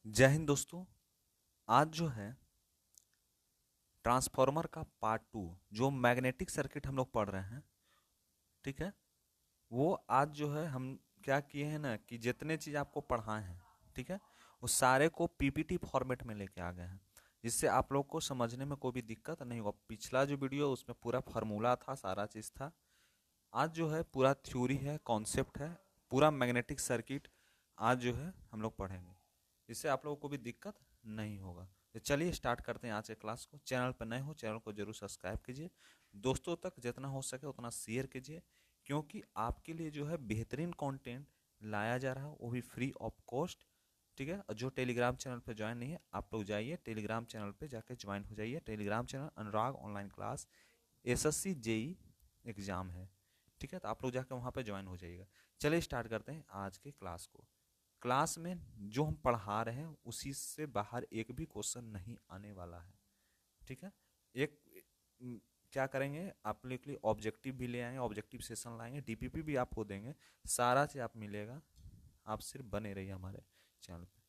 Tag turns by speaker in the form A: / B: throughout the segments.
A: जय हिंद दोस्तों। आज जो है ट्रांसफार्मर का पार्ट टू जो मैग्नेटिक सर्किट हम लोग पढ़ रहे हैं, ठीक है। वो आज जो है हम क्या किए हैं ना कि जितने चीज़ आपको पढ़ाए हैं, ठीक है, वो सारे को पीपीटी फॉर्मेट में लेके आ गए हैं, जिससे आप लोग को समझने में कोई भी दिक्कत नहीं होगा। पिछला जो वीडियो उसमें पूरा फार्मूला था, सारा चीज़ था। आज जो है पूरा थ्योरी है, कॉन्सेप्ट है, पूरा मैग्नेटिक सर्किट आज जो है हम लोग पढ़ेंगे, जिससे आप लोगों को भी दिक्कत नहीं होगा। तो चलिए स्टार्ट करते हैं आज के क्लास को। चैनल पर नए हो, चैनल को जरूर सब्सक्राइब कीजिए, दोस्तों तक जितना हो सके उतना शेयर कीजिए, क्योंकि आपके लिए जो है बेहतरीन कंटेंट लाया जा रहा है, वो भी फ्री ऑफ कॉस्ट, ठीक है। और जो टेलीग्राम चैनल पे ज्वाइन नहीं है, आप लोग जाइए टेलीग्राम चैनल पे जाके ज्वाइन हो जाइए। Telegram channel Anurag online class, SSC JE exam है, ठीक है। तो आप लोग जाकर वहाँ पे ज्वाइन हो जाइएगा। चलिए स्टार्ट करते हैं आज के क्लास को। क्लास में जो हम पढ़ा रहे हैं उसी से बाहर एक भी क्वेश्चन नहीं आने वाला है, ठीक है। एक म, क्या करेंगे, आप लोग के लिए ऑब्जेक्टिव भी ले आएंगे, ऑब्जेक्टिव सेशन लाएंगे, डीपीपी भी आपको देंगे, सारा चीज आप मिलेगा। आप सिर्फ बने रहिए हमारे चैनल पे।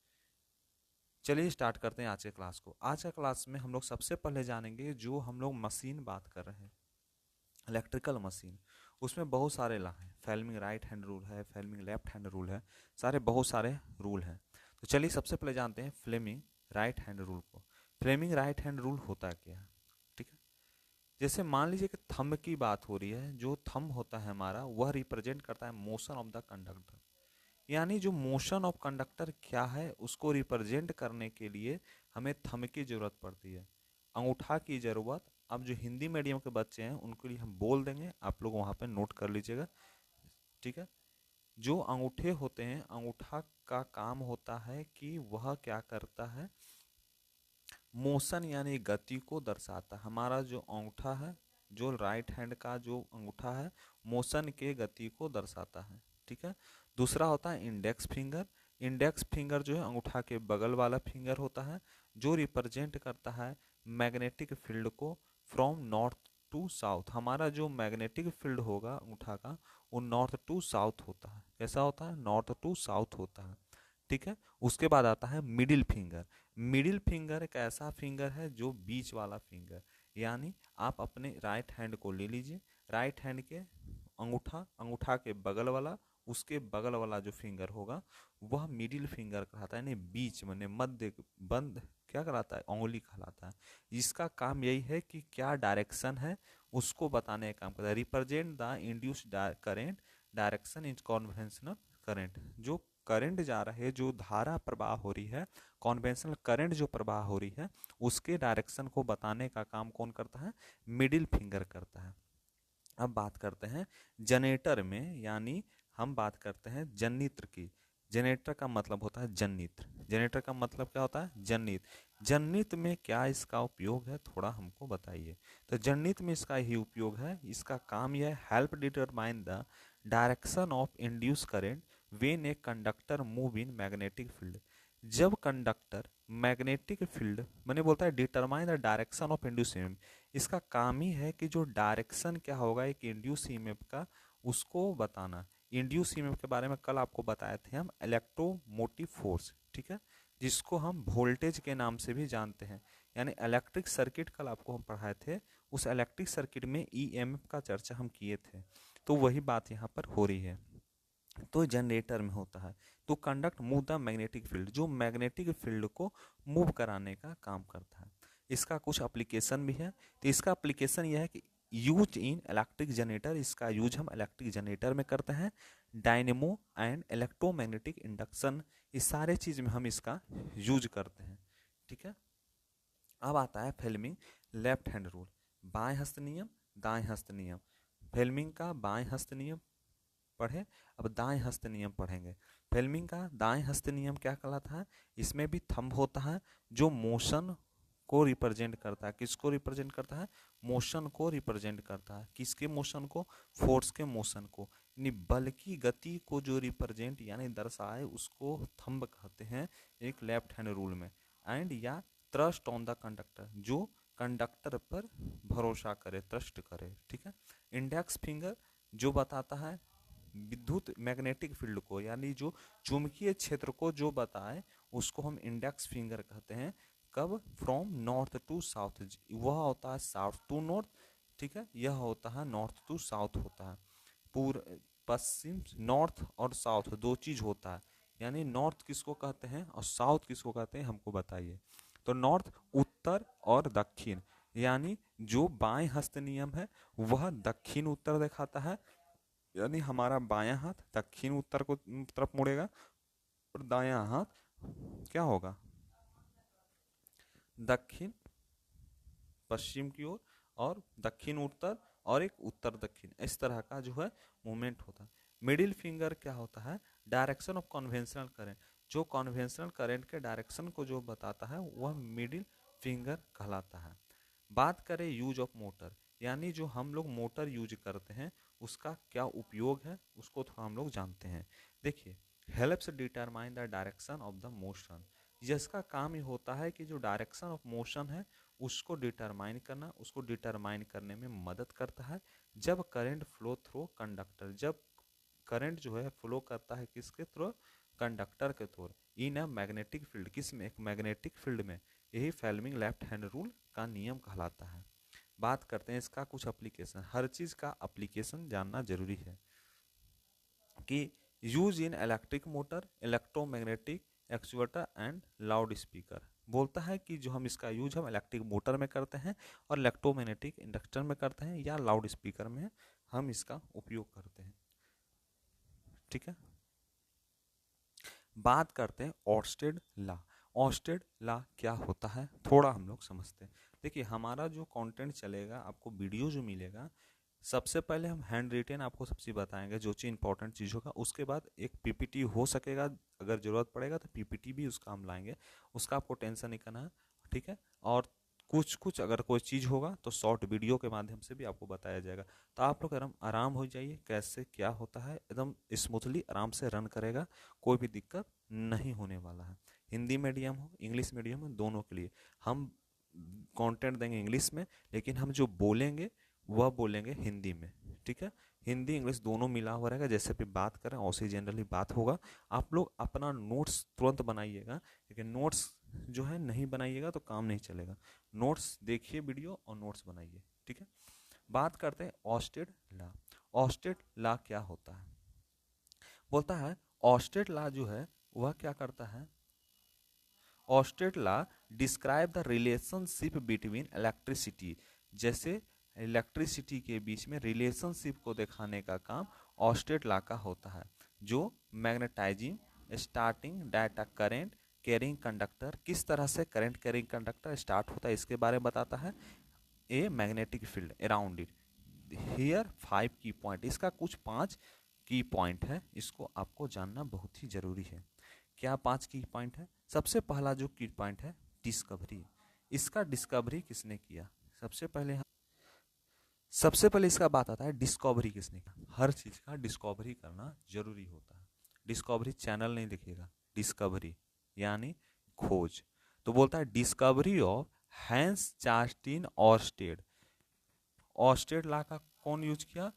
A: चलिए स्टार्ट करते हैं आज के क्लास को। आज का क्लास में हम लोग सबसे पहले जानेंगे, जो हम लोग मशीन बात कर रहे हैं, इलेक्ट्रिकल मशीन। उसमें बहुत सारे ला हैं, फेल्मिंग राइट हैंड रूल है, फेल्मिंग लेफ्ट हैंड रूल है, सारे बहुत सारे रूल हैं। तो चलिए सबसे पहले जानते हैं फ्लेमिंग राइट हैंड रूल को। फ्लेमिंग राइट हैंड रूल होता क्या है, ठीक है। जैसे मान लीजिए कि थंब की बात हो रही है, जो थंब होता है हमारा, वह रिप्रेजेंट करता है मोशन ऑफ द कंडक्टर। यानी जो मोशन ऑफ कंडक्टर क्या है उसको रिप्रेजेंट करने के लिए हमें थंब की जरूरत पड़ती है, अंगूठा की जरूरत। अब जो हिंदी मीडियम के बच्चे हैं उनके लिए हम बोल देंगे, आप लोग वहाँ पे नोट कर लीजिएगा, ठीक है। जो अंगूठे होते हैं, अंगूठा का काम होता है कि वह क्या करता है, मोशन यानी गति को दर्शाता है। हमारा जो अंगूठा है, जो राइट हैंड का जो अंगूठा है, मोशन के गति को दर्शाता है, ठीक है। दूसरा होता है इंडेक्स फिंगर। इंडेक्स फिंगर जो है अंगूठा के बगल वाला फिंगर होता है, जो रिप्रेजेंट करता है मैग्नेटिक फील्ड को फ्रॉम नॉर्थ टू साउथ। हमारा जो मैग्नेटिक फील्ड होगा अंगूठा का, वो नॉर्थ टू साउथ होता है। कैसा होता है? नॉर्थ टू साउथ होता है, ठीक है। उसके बाद आता है मिडिल फिंगर। मिडिल फिंगर एक ऐसा फिंगर है जो बीच वाला फिंगर, यानी आप अपने राइट हैंड को ले लीजिए, राइट हैंड के अंगूठा, अंगूठा के बगल वाला, उसके बगल वाला जो फिंगर होगा वह मिडिल फिंगर कहलाता है, यानी बीच में मध्य बंद क्या कहलाता है, उंगली कहलाता है। इसका काम यही है कि क्या डायरेक्शन है उसको बताने का काम करता है। Represent the induced current direction in conventional current. जो करंट जा रहा है, जो धारा प्रवाह हो रही है, कॉन्वेंशनल करंट जो प्रवाह हो रही है, उसके डायरेक्शन को बताने का काम कौन करता है? मिडिल फिंगर करता है। अब बात करते हैं जनरेटर में, यानी हम बात करते हैं जनित्र की। जनरेटर का मतलब होता है जनित्र। जनरेटर का मतलब क्या होता है? जनित्र। जनित्र में क्या इसका उपयोग है, थोड़ा हमको बताइए। तो जनित्र में इसका ही उपयोग है, इसका काम यह है, help determine the direction of induce current when a conductor move in magnetic field. जब कंडक्टर मैग्नेटिक फील्ड मैंने बोलता है determine the direction of induce, इसका काम ही है कि जो डायरेक्शन क्या होगा एक इंड्यूस ईएमएफ का, उसको बताना। इंड्यूस ईएमएफ के बारे में कल आपको बताए थे हम, इलेक्ट्रोमोटिव फोर्स, ठीक है, जिसको हम वोल्टेज के नाम से भी जानते हैं। यानी इलेक्ट्रिक सर्किट कल आपको हम पढ़ाए थे, उस इलेक्ट्रिक सर्किट में ईएमएफ का चर्चा हम किए थे, तो वही बात यहाँ पर हो रही है। तो जनरेटर में होता है, तो conduct move the magnetic field, जो मैग्नेटिक फील्ड को मूव कराने का काम करता है। इसका कुछ एप्लीकेशन भी है। तो इसका एप्लीकेशन यह है कि यूज इन इलेक्ट्रिक जनरेटर, इसका यूज हम इलेक्ट्रिक जनरेटर में करते हैं। डायनेमो एंड इलेक्ट्रोमैग्नेटिक इंडक्शन, इस सारे चीज में हम इसका यूज करते हैं, ठीक है। अब आता है फेल्मिंग लेफ्ट हैंड रूल, बाएं हस्त नियम, दाएं हस्त नियम। फेल्मिंग का बाएं हस्त नियम पढ़े, अब दाएं हस्त नियम पढ़ेंगे। फेल्मिंग का दाएं हस्त नियम क्या कहलाता है? इसमें भी थंब होता है, जो मोशन को रिप्रेजेंट करता है। किसको रिप्रेजेंट करता है? मोशन को रिप्रेजेंट करता है। किसके मोशन को? फोर्स के मोशन को, यानी बल की गति को जो रिप्रेजेंट यानी दर्शाए उसको थंब कहते हैं एक लेफ्ट हैंड रूल में। एंड या ट्रस्ट ऑन द कंडक्टर, जो कंडक्टर पर भरोसा करे, ट्रस्ट करे, ठीक है। इंडेक्स फिंगर जो बताता है विद्युत मैग्नेटिक फील्ड को, यानी जो चुंबकीय क्षेत्र को जो बताए, उसको हम इंडेक्स फिंगर कहते हैं। कब? फ्रॉम नॉर्थ टू साउथ, वह होता है साउथ टू नॉर्थ, ठीक है, यह होता है नॉर्थ टू साउथ होता है। पूर्व पश्चिम, नॉर्थ और साउथ दो चीज होता है, यानी नॉर्थ किसको कहते हैं और साउथ किसको कहते हैं हमको बताइए। तो नॉर्थ उत्तर और दक्षिण, यानी जो बाएं हस्त नियम है वह दक्षिण उत्तर दिखाता है, यानी हमारा बायां हाथ दक्षिण उत्तर को तरफ मुड़ेगा और दायां हाथ क्या होगा? दक्षिण पश्चिम की ओर, और दक्षिण उत्तर, और एक उत्तर दक्षिण, इस तरह का जो है मूवमेंट होता है। मिडिल फिंगर क्या होता है? डायरेक्शन ऑफ कन्वेंशनल करंट, जो कन्वेंशनल करंट के डायरेक्शन को जो बताता है वह मिडिल फिंगर कहलाता है। बात करें यूज ऑफ मोटर, यानी जो हम लोग मोटर यूज करते हैं उसका क्या उपयोग है उसको थोड़ा हम लोग जानते हैं। देखिए, helps determine the direction of the motion, जिसका काम ही होता है कि जो डायरेक्शन ऑफ मोशन है उसको डिटरमाइन करना, उसको डिटरमाइन करने में मदद करता है। जब करंट फ्लो थ्रू कंडक्टर, जब करंट जो है फ्लो करता है किसके थ्रू? कंडक्टर के through, in a magnetic field, किस में? एक मैग्नेटिक फील्ड में, यही फेल्मिंग लेफ्ट हैंड रूल का नियम कहलाता है। बात करते हैं इसका कुछ एप्लीकेशन, हर चीज का एप्लीकेशन जानना जरूरी है। कि use in electric motor, electromagnetic actuator and loud speaker, बोलता है कि जो हम इसका यूज हम इलेक्ट्रिक मोटर में करते हैं और इलेक्ट्रोमैग्नेटिक इंडक्टर में करते हैं या लाउड स्पीकर में हम इसका उपयोग करते हैं, ठीक है। बात करते हैं ऑर्स्टेड लॉ। ऑर्स्टेड लॉ क्या होता है थोड़ा हम लोग समझते हैं। देखिए, हमारा जो कंटेंट चलेगा, आपको वीडियो जो मिलेगा, सबसे पहले हम हैंड रिटेन आपको सबसे बताएंगे जो चीज़ इंपॉर्टेंट चीज़ होगा, उसके बाद एक पीपीटी हो सकेगा, अगर ज़रूरत पड़ेगा तो पीपीटी भी उसका हम लाएंगे, उसका आपको टेंशन नहीं करना है, ठीक है। और कुछ कुछ अगर कोई चीज़ होगा तो शॉर्ट वीडियो के माध्यम से भी आपको बताया जाएगा। तो आप लोग आराम हो जाइए, कैसे क्या होता है एकदम स्मूथली आराम से रन करेगा, कोई भी दिक्कत नहीं होने वाला है। हिंदी मीडियम हो इंग्लिश मीडियम हो, दोनों के लिए हम कंटेंट देंगे इंग्लिश में, लेकिन हम जो बोलेंगे वह बोलेंगे हिंदी में, ठीक है। हिंदी इंग्लिश दोनों मिला हुआ रहेगा, जैसे भी बात करें वैसे जनरली बात होगा। आप लोग अपना नोट्स तुरंत बनाइएगा, लेकिन नोट्स जो है नहीं बनाइएगा तो काम नहीं चलेगा। नोट्स देखिए वीडियो और नोट्स बनाइए, ठीक है। बात करते हैं ऑस्टेड लॉ। ऑस्टेड लॉ क्या होता है? बोलता है ऑस्टेड लॉ जो है वह क्या करता है? Oersted law describe the relationship between electricity, जैसे इलेक्ट्रिसिटी के बीच में रिलेशनशिप को दिखाने का काम ऑस्टेड लॉ का होता है। जो magnetising starting data current carrying conductor, किस तरह से करंट कैरिंग कंडक्टर स्टार्ट होता है इसके बारे में बताता है। A magnetic field around it, here 5 की पॉइंट, इसका कुछ 5 की पॉइंट है, इसको आपको जानना बहुत ही जरूरी है। क्या 5 की पॉइंट है? सबसे पहला जो की पॉइंट है डिस्कवरी, इसका डिस्कवरी किसने किया? सबसे पहले इसका बात आता है डिस्कवरी किसने किया। हर चीज का डिस्कवरी करना जरूरी होता है। डिस्कवरी चैनल नहीं लिखिएगा, डिस्कवरी यानी खोज। तो बोलता है discovery of Hans Christian Oersted. Oersted law का कौन यूज किया?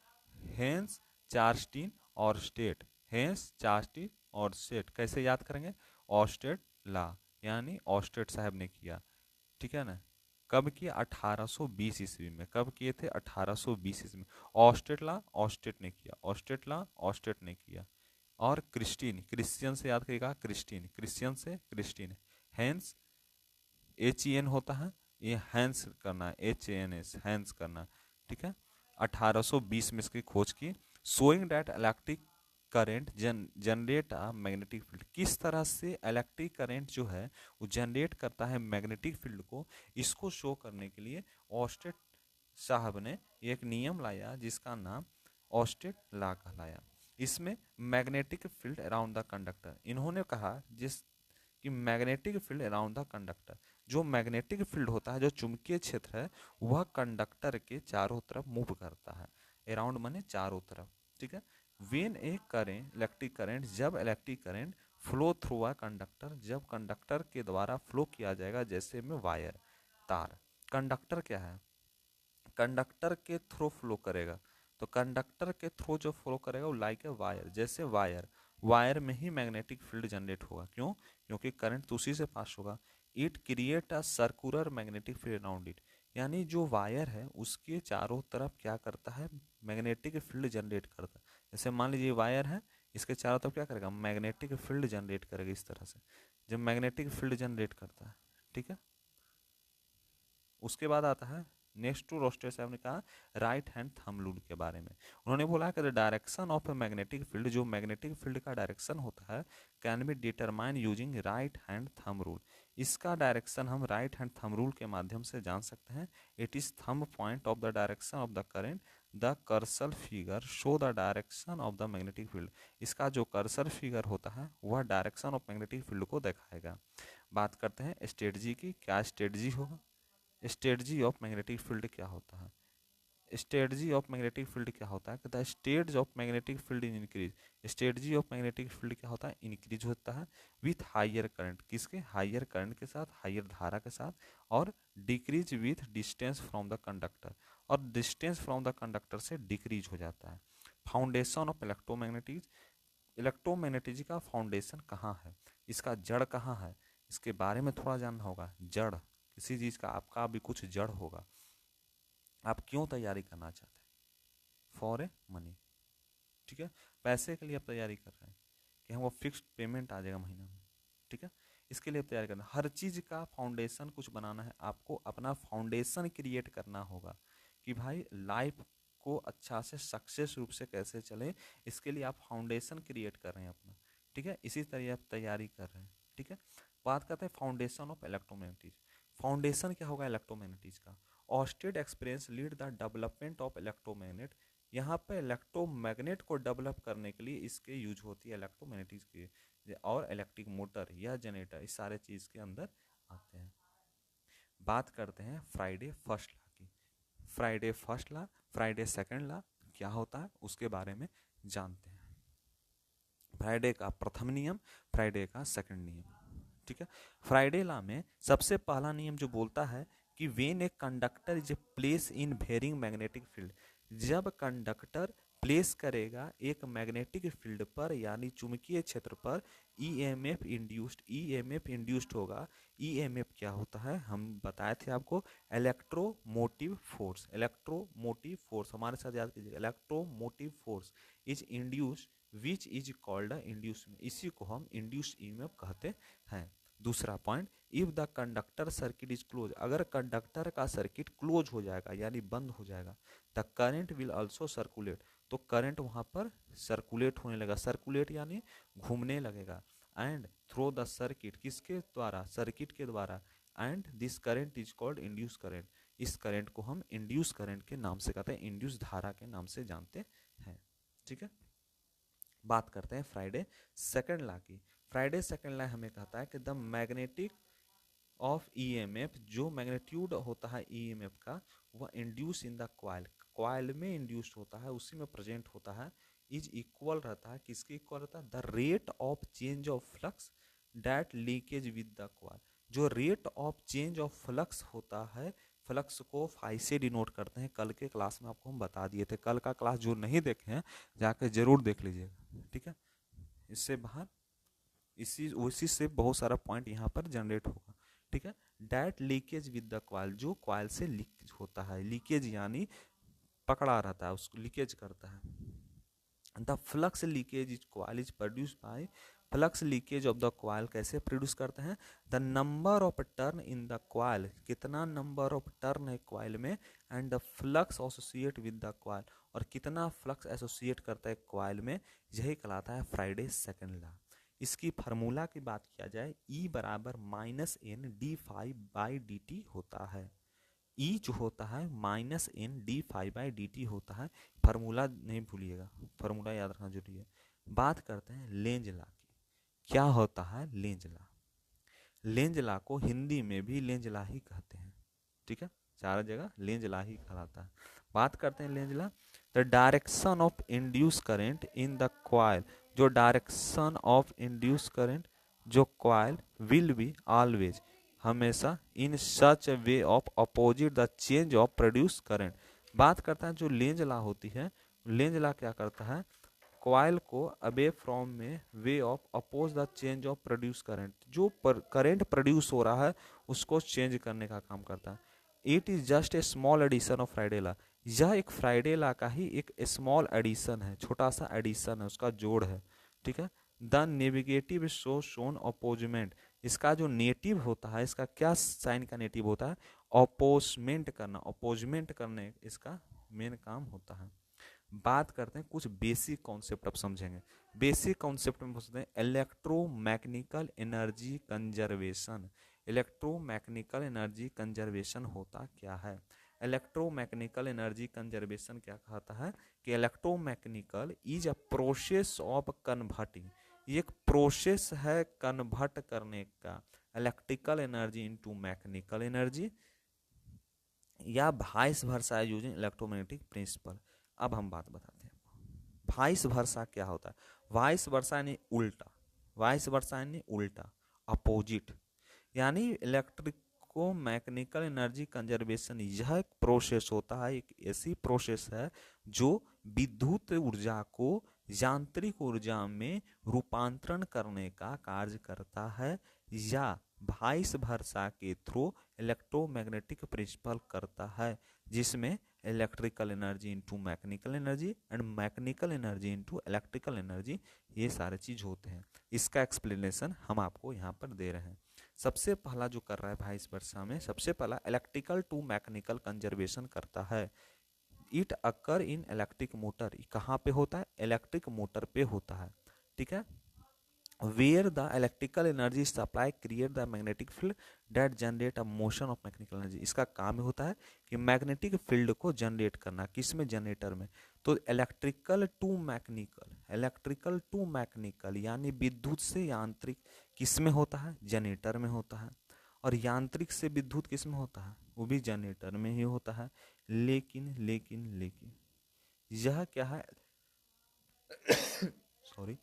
A: Hans Christian Oersted. Hans Christian Oersted कैसे याद करेंगे? ऑर्स्टेड लॉ यानी ऑर्स्टेड साहब ने किया, ठीक है ना। कब किया? 1820 ईस्वी में। कब किए थे? 1820 ईस्वी में। ऑस्टेट लॉ ऑस्टेट ने किया, ऑस्टेट लॉ ऑस्टेट ने किया। और क्रिस्टीन, क्रिश्चियन से याद करिएगा, क्रिस्टीन, क्रिश्चियन से क्रिस्टीन। हैंस HEN होता है, ये हैंस करना है, HANS हैंस करना, ठीक है। 1820 में इसकी खोज की। Showing that electric current generate a magnetic field, किस तरह से इलेक्ट्रिक करंट जो है वो जनरेट करता है मैग्नेटिक फील्ड को, इसको शो करने के लिए ऑस्टेड साहब ने एक नियम लाया जिसका नाम ऑस्टेड लॉ कहलाया। इसमें magnetic field around the conductor, इन्होंने कहा जिस कि magnetic field around the conductor, जो मैग्नेटिक फील्ड होता है, जो चुंबकीय क्षेत्र है, वह कंडक्टर के चारों तरफ मूव करता है। अराउंड माने चारों तरफ, ठीक है। When a current electric current, जब electric current flow through a conductor, जब कंडक्टर के द्वारा फ्लो किया जाएगा, जैसे में वायर तार। कंडक्टर क्या है? कंडक्टर के थ्रू फ्लो करेगा, तो कंडक्टर के थ्रू जो फ्लो करेगा वो लाइक ए वायर, जैसे वायर, वायर में ही मैग्नेटिक फील्ड जनरेट होगा। क्यों? क्योंकि करंट तो उसी से पास होगा। It create a circular magnetic field around it, यानी जो वायर है उसके चारों तरफ क्या करता है, मैग्नेटिक फील्ड जनरेट करता है। जैसे मान लीजिए वायर है, इसके चारों तरफ क्या करेगा, मैग्नेटिक फील्ड जनरेट करेगा इस तरह से। जब मैग्नेटिक फील्ड जनरेट करता है, ठीक है, उसके बाद आता है नेक्स्ट टू रोस्टर साहब ने कहा राइट हैंड थंब रूल के बारे में। उन्होंने बोला कि the direction of a magnetic field, जो मैग्नेटिक फील्ड का डायरेक्शन होता है, can be determine using right hand thumb rule. इसका डायरेक्शन हम राइट हैंड थंब रूल के माध्यम से जान सकते हैं। It is thumb point of the direction of the current, the cursor figure show the direction of the magnetic field. इसका जो कर्सर फिगर होता है वह डायरेक्शन ऑफ मैग्नेटिक फील्ड को दिखाएगा। बात करते हैं स्ट्रेटजी की, क्या स्ट्रेटजी होगा, स्ट्रेटजी ऑफ मैग्नेटिक फील्ड क्या होता है। स्ट्रेटजी ऑफ मैग्नेटिक फील्ड क्या होता है, कहता है states of magnetic field in increase. Strategy of magnetic field क्या होता है, इंक्रीज होता है विथ हायर करंट, किसके, हायर करंट के साथ, हायर धारा के साथ, और decrease with distance from the conductor, और डिस्टेंस फ्रॉम द कंडक्टर से डिक्रीज हो जाता है। फाउंडेशन ऑफ इलेक्ट्रोमैग्नेटिक, इलेक्ट्रोमैग्नेटिज्म का फाउंडेशन कहाँ है, इसका जड़ कहाँ है, इसके बारे में थोड़ा जानना होगा। जड़, किसी चीज़ का आपका भी कुछ जड़ होगा। आप क्यों तैयारी करना चाहते हैं, फॉर ए मनी, ठीक है, पैसे के लिए आप तैयारी कर रहे हैं कि हमको फिक्स्ड पेमेंट आ जाएगा महीना में, ठीक है, इसके लिए तैयारी करना। हर चीज़ का फाउंडेशन कुछ बनाना है, आपको अपना फाउंडेशन क्रिएट करना होगा कि भाई लाइफ को अच्छा से सक्सेस रूप से कैसे चले, इसके लिए आप फाउंडेशन क्रिएट कर रहे हैं अपना, ठीक है, इसी तरह आप तैयारी कर रहे हैं, ठीक है। बात करते हैं फाउंडेशन ऑफ इलेक्ट्रोमैग्नेटिज्म। फाउंडेशन क्या होगा इलेक्ट्रोमैग्नेटिज्म का, Oersted experience lead the development of electromagnet. यहाँ पे इलेक्ट्रोमैग्नेट को डेवलप करने के लिए इसके यूज होती है इलेक्ट्रोमैग्नेटिक्स की, और इलेक्ट्रिक मोटर या जनरेटर इस सारे चीज़ के अंदर आते हैं। बात करते हैं फ्राइडे फर्स्ट लॉ की। Friday first law, Friday second law क्या होता है उसके बारे में जानते हैं। फ्राइडे का प्रथम नियम, फ्राइडे का सेकंड नियम, ठीक है। फ्राइडे लॉ में सबसे पहला नियम जो बोलता है कि when a conductor is place in varying magnetic field, जब कंडक्टर प्लेस करेगा एक मैग्नेटिक फील्ड पर यानी चुंबकीय क्षेत्र पर, ईएमएफ इंड्यूस्ड, ईएमएफ इंड्यूस्ड होगा। ईएमएफ क्या होता है, हम बताए थे आपको, इलेक्ट्रोमोटिव फोर्स, इलेक्ट्रोमोटिव फोर्स हमारे साथ याद कीजिएगा, electromotive force is induced which is called induce, इसी को हम इंड्यूस ईएमएफ कहते हैं। दूसरा point, if the conductor circuit is close, अगर कंडक्टर का सर्किट क्लोज हो जाएगा यानी बंद हो जाएगा, the current will also circulate, तो करंट वहां पर सर्कुलेट होने लगा, सर्कुलेट यानी घूमने लगेगा, एंड थ्रो द सर्किट, किसके द्वारा, सर्किट के द्वारा, and this current is called induce current, इस करंट को हम इंड्यूस करंट के नाम से कहते हैं, इंड्यूस धारा के नाम से जानते हैं, ठीक है। बात करते हैं फ्राइडे सेकंड लॉ की। फ्राइडे सेकंड लॉ हमें कहता है कि द मैग्नेटिक ऑफ ईएमएफ, जो मैग्नीट्यूड होता है ईएमएफ का, वह induce in the coil, coil में इंड्यूस होता है, उसी में प्रेजेंट होता है, इज इक्वल रहता है, किसके इक्वल रहता है, the rate of change of flux that leakage with the coil. जो rate of change of flux होता है, फ्लक्स को फाई से डिनोट करते हैं, कल के क्लास में आपको हम बता दिए थे, कल का क्लास जो नहीं देखे हैं जाकर जरूर देख लीजिएगा, ठीक है। इससे बाहर इसी उसी से बहुत सारा पॉइंट यहाँ पर जनरेट होगा, ठीक है। That leakage with the coil, जो क्वाइल से लीकेज होता है, लीकेज यानी पकड़ा रहता है, उसको लीकेज करता है। The flux leakage is coil is produce by, flux leakage of the coil कैसे प्रोड्यूस करते हैं, the number of turn in the coil, कितना नंबर ऑफ टर्न है क्वाइल में, and the flux associate with the coil, और कितना flux associate करता है क्वाइल में, यही कहलाता है फ्राइडे सेकंड लॉ। इसकी फार्मूला की बात किया जाए, E बराबर minus N D phi by D T होता है। E जो होता है minus N D phi by D T होता है, फार्मूला नहीं भूलिएगा, फार्मूला याद रखना जरूरी है। बात करते हैं लेंज लॉ की, क्या होता है लेंज लॉ, लेंज लॉ को हिंदी में भी लेंज लॉ ही कहते हैं, ठीक है, चार जगह लेंज लॉ ही कहलाता है। बात करते हैं Lenz law, the direction of induce current in the coil, जो डायरेक्शन ऑफ इंड्यूस करंट जो क्वाइल विल बी ऑलवेज, हमेशा in such way of opposite the change of produce current. बात करता है जो लेंज लॉ होती है, लेंज लॉ क्या करता है, कॉइल को अबे फ्रॉम में way of oppose the change of produce current, जो करंट प्रोड्यूस हो रहा है उसको चेंज करने का काम करता है। It is just a small addition of Faraday law, यह एक फ्राइडे लॉ का ही एक स्मॉल एडिशन है, छोटा सा एडिशन है, उसका जोड़ है, ठीक है। द नेविगेटिव शो शोन अपोजमेंट, इसका जो नेटिव होता है, इसका क्या साइन का नेटिव होता है, अपोजमेंट करना, अपोजमेंट करने इसका मेन काम होता है। बात करते हैं कुछ बेसिक कॉन्सेप्ट, अब समझेंगे। बेसिक कॉन्सेप्ट में पूछते हैं electromechanical energy conservation. Electromechanical energy conservation होता क्या है? इलेक्ट्रोमैकेनिकल एनर्जी कंजर्वेशन क्या कहता है कि electromechanical is a process of converting, ये एक प्रोसेस है कन्वर्ट करने का electrical energy into mechanical energy, या vice versa using electromagnetic principle. अब हम बात बताते हैं वाइस वर्सा क्या होता है। वाइस वर्सा यानी उल्टा, वाइस वर्सा यानी उल्टा, अपोजिट, यानी इलेक्ट्रिको मैकेनिकल एनर्जी कंजर्वेशन यह एक प्रोसेस होता है, एक ऐसी प्रोसेस है जो विद्युत ऊर्जा को यांत्रिक ऊर्जा में रूपांतरण करने का कार्य करता है, या वाइस वर्सा के थ्रू इलेक्ट्रोमैग्नेटिक प्रिंसिपल करता है, जिसमें electrical energy into mechanical energy and mechanical energy into electrical energy, ये सारे चीज होते हैं। इसका एक्सप्लेनेशन हम आपको यहाँ पर दे रहे हैं। सबसे पहला जो कर रहा है वाइस वर्सा में, सबसे पहला इलेक्ट्रिकल टू मैकेनिकल कंजर्वेशन करता है। It occur in electric motor, कहाँ पे होता है? इलेक्ट्रिक मोटर पे होता है, ठीक है। where the electrical energy supply create the magnetic field that generate a motion of mechanical energy, इसका काम होता है कि मैग्नेटिक फील्ड को जनरेट करना, किसमें? जनरेटर में। तो electrical to mechanical, electrical to mechanical यानी विद्युत से यांत्रिक किसमें होता है? जनरेटर में होता है। और यांत्रिक से विद्युत किसमें होता है? वो भी जनरेटर में ही होता है। लेकिन लेकिन लेकिन यह क्या है सॉरी,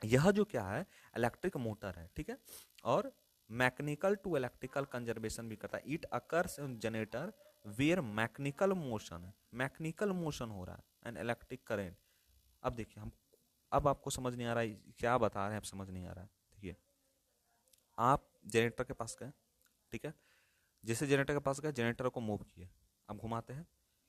A: यह जो क्या है इलेक्ट्रिक मोटर है, ठीक है। और मैकेनिकल टू इलेक्ट्रिकल कंजर्वेशन भी करता है। It occurs in generator where mechanical motion है, मैकेनिकल मोशन हो रहा है एंड इलेक्ट्रिक करेंट। अब देखिए हम, अब आपको समझ नहीं आ रहा है क्या बता रहे हैं, अब समझ नहीं आ रहा है। देखिए आप जनरेटर के पास गए, ठीक है, जैसे जनरेटर के पास गए, जनरेटर को मूव किए, अब घुमाते हैं,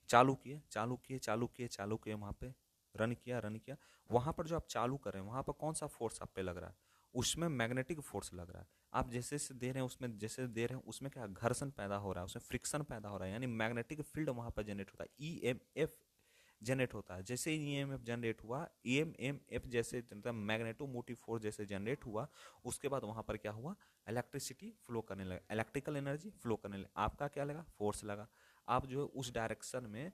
A: चालू किए चालू किए चालू किए चालू किए, वहाँ पे रन किया रन किया, वहाँ पर जो आप चालू कर रहे हैं वहाँ पर कौन सा फोर्स आप पे लग रहा है? उसमें मैग्नेटिक फोर्स लग रहा है। आप जैसे जैसे दे रहे हैं उसमें, जैसे दे रहे हैं उसमें क्या घर्षण पैदा हो रहा है, उसमें फ्रिक्शन पैदा हो रहा है, यानी मैग्नेटिक फील्ड वहाँ पर जनरेट होता है, ईएमएफ जनरेट होता है। जैसे ईएमएफ जनरेट हुआ, ईएमएफ जैसे मैग्नेटोमोटिव फोर्स जैसे जनरेट हुआ, उसके बाद वहाँ पर क्या हुआ? इलेक्ट्रिसिटी फ्लो करने लगा, इलेक्ट्रिकल एनर्जी फ्लो करने लगा। आपका क्या लगा? फोर्स लगा। आप जो है उस डायरेक्शन में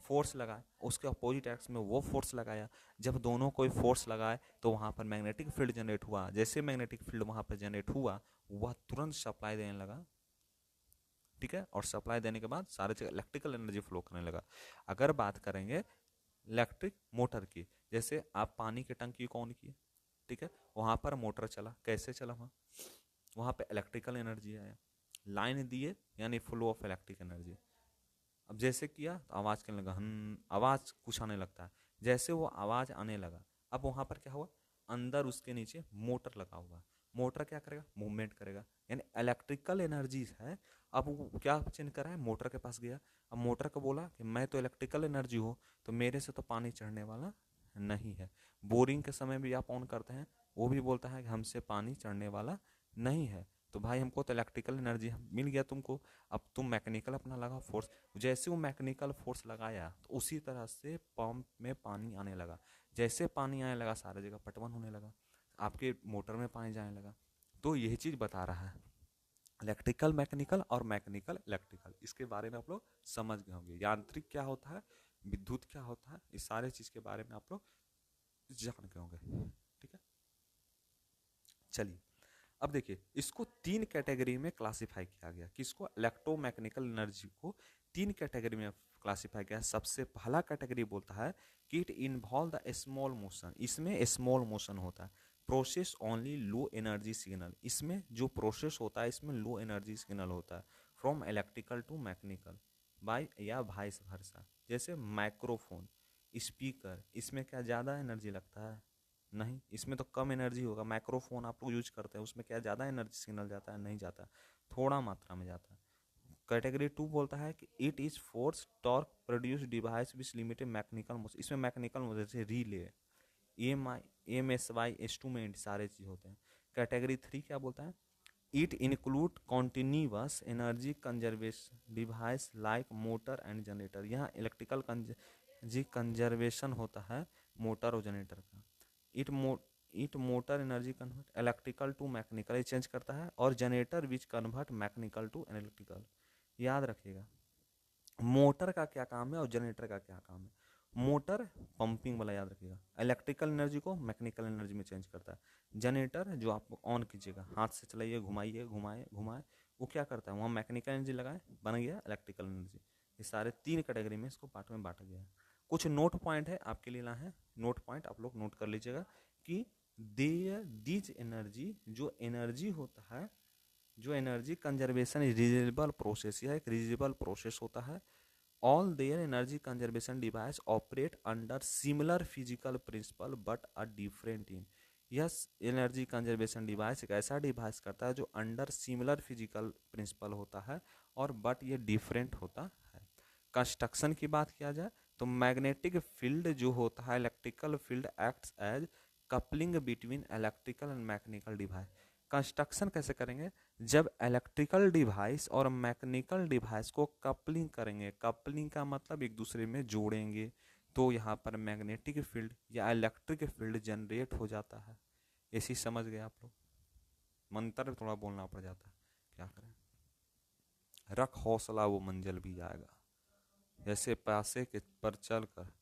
A: फोर्स लगाए, उसके अपोजिट डायरेक्शन में वो फोर्स लगाया। जब दोनों कोई फोर्स लगाए तो वहाँ पर मैग्नेटिक फील्ड जनरेट हुआ। जैसे मैग्नेटिक फील्ड वहाँ पर जनरेट हुआ, वह तुरंत सप्लाई देने लगा, ठीक है। और सप्लाई देने के बाद सारे जगह इलेक्ट्रिकल एनर्जी फ्लो करने लगा। अगर बात करेंगे इलेक्ट्रिक मोटर की, जैसे आप पानी की टंकी को ऑन किए, ठीक है, वहाँ पर मोटर चला, कैसे चला? वहाँ पे इलेक्ट्रिकल एनर्जी आया, लाइन दिए यानी फ्लो ऑफ इलेक्ट्रिक एनर्जी। अब जैसे किया तो आवाज़ करने लगा, आवाज़ कुछ आने लगता है। जैसे वो आवाज़ आने लगा, अब वहाँ पर क्या हुआ? अंदर उसके नीचे मोटर लगा हुआ है, मोटर क्या करेगा? मूवमेंट करेगा, यानी इलेक्ट्रिकल एनर्जी है। अब वो क्या चेंज करा है? मोटर के पास गया, अब मोटर को बोला कि मैं तो इलेक्ट्रिकल एनर्जी हूँ, तो मेरे से तो पानी चढ़ने वाला नहीं है। बोरिंग के समय भी आप ऑन करते हैं, वो भी बोलता है कि हमसे पानी चढ़ने वाला नहीं है। तो भाई हमको तो इलेक्ट्रिकल एनर्जी मिल गया तुमको, अब तुम मैकेनिकल अपना लगा फोर्स। जैसे वो मैकेनिकल फोर्स लगाया तो उसी तरह से पंप में पानी आने लगा। जैसे पानी आने लगा सारी जगह पटवन होने लगा, आपके मोटर में पानी जाने लगा। तो यही चीज़ बता रहा है इलेक्ट्रिकल मैकेनिकल और मैकेनिकल इलेक्ट्रिकल। इसके बारे में आप लोग समझ गए होंगे, यांत्रिक क्या होता है, विद्युत क्या होता है, इस सारे चीज़ के बारे में आप लोग जान गए होंगे, ठीक है। चलिए अब देखिए, इसको तीन कैटेगरी में क्लासिफाई किया गया। किसको? इलेक्ट्रोमैकेनिकल एनर्जी को तीन कैटेगरी में क्लासिफाई किया है। सबसे पहला कैटेगरी बोलता है कि it involve the small motion, इसमें स्मॉल मोशन होता है। Process only low energy signal, इसमें जो प्रोसेस होता है इसमें लो एनर्जी सिग्नल होता है। From electrical to mechanical by या वाइस वर्सा। जैसे माइक्रोफोन, स्पीकर, इसमें क्या ज़्यादा एनर्जी लगता है? नहीं, इसमें तो कम एनर्जी होगा। माइक्रोफोन आप लोग यूज करते हैं, उसमें क्या ज़्यादा एनर्जी सिग्नल जाता है? नहीं जाता, थोड़ा मात्रा में जाता है। कैटेगरी 2 बोलता है कि it is force torque produce device which limited mechanical motion. इसमें मैकेनिकल मोशन जैसे रिले, EMI, इंस्ट्रूमेंट, सारे चीज़ होते हैं। कैटेगरी 3 क्या बोलता है? It include continuous energy conservation device like motor and generator. यहाँ इलेक्ट्रिकल जी कंजर्वेशन होता है मोटर और जनरेटर का। It motor energy convert electrical to mechanical, change करता है। और generator which convert mechanical to electrical. याद रखिएगा मोटर का क्या काम है और जनरेटर का क्या काम है। मोटर पंपिंग वाला याद रखिएगा, इलेक्ट्रिकल एनर्जी को मैकेनिकल एनर्जी में चेंज करता है। जनरेटर जो आप ऑन कीजिएगा, हाथ से चलाइए, घुमाइए, घुमाए घुमाए, वो क्या करता है, वहाँ मैकेनिकल एनर्जी लगाए, बन गया इलेक्ट्रिकल एनर्जी। ये सारे 3 कैटेगरी में इसको पार्ट में बांटा गया है। कुछ नोट पॉइंट है आपके लिए, ला है नोट पॉइंट, आप लोग नोट कर लीजिएगा कि दीज एनर्जी, जो एनर्जी होता है, जो एनर्जी कंजर्वेशन रिजेबल प्रोसेस, यह एक रिजेबल प्रोसेस होता है। All there energy conservation device operate under similar physical principle but a different in. Yes, energy conservation device एक ऐसा डिवाइस करता है जो अंडर सिमिलर फिजिकल प्रिंसिपल होता है और बट ये डिफरेंट होता है। कंस्ट्रक्शन की बात किया जाए तो मैग्नेटिक फील्ड जो होता है, electrical field acts as coupling between electrical and mechanical device. Construction कैसे करेंगे? जब इलेक्ट्रिकल डिवाइस और मैकेनिकल डिवाइस को कपलिंग करेंगे, कपलिंग का मतलब एक दूसरे में जोड़ेंगे, तो यहाँ पर मैग्नेटिक फील्ड या इलेक्ट्रिक फील्ड जनरेट हो जाता है। ऐसी समझ गए आप लोग? मंत्र थोड़ा बोलना पड़ जाता है, क्या करें। रख हौसला वो मंजिल भी आएगा, जैसे प्यासे के पर चल कर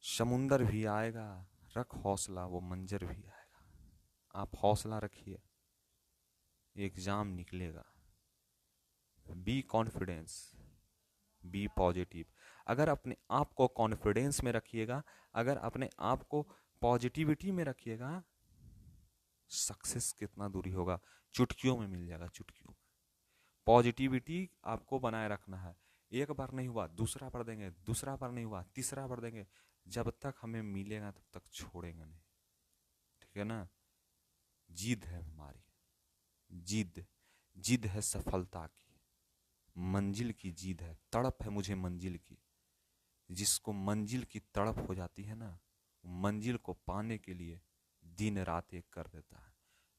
A: समुंदर भी आएगा, रख हौसला वो मंजर भी आएगा। आप हौसला रखिए, एग्जाम निकलेगा। Be confidence, be positive. अगर अपने आप को कॉन्फिडेंस में रखिएगा, अगर अपने आप को पॉजिटिविटी में रखिएगा, सक्सेस कितना दूरी होगा, चुटकियों में मिल जाएगा, चुटकियों में। पॉजिटिविटी आपको बनाए रखना है। एक बार नहीं हुआ दूसरा पढ़ देंगे, दूसरा बार नहीं हुआ तीसरा पढ़ देंगे, जब तक हमें मिलेगा तब तक छोड़ेंगे नहीं, ठीक है ना। जिद है हमारी, जिद, जिद है सफलता की, मंजिल की जिद है, तड़प है मुझे मंजिल की। जिसको मंजिल की तड़प हो जाती है ना, मंजिल को पाने के लिए दिन रात एक कर देता है।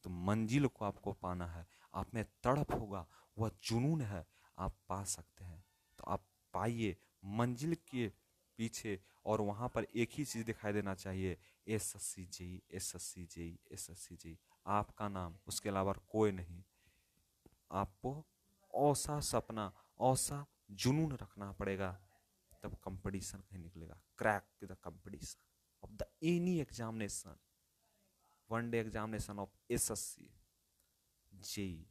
A: तो मंजिल को आपको पाना है, आप में तड़प होगा, वह जुनून है, आप पा सकते हैं। तो आप पाइए मंजिल के पीछे, और वहां पर एक ही चीज दिखाई देना चाहिए, SSC JE, SSC JE, SSC JE, आपका नाम, उसके अलावा कोई नहीं। आपको ऐसा सपना, ऐसा जुनून रखना पड़ेगा, तब कंपटीशन कहीं निकलेगा। Crack the competition of the any examination, one day examination of SSC JE.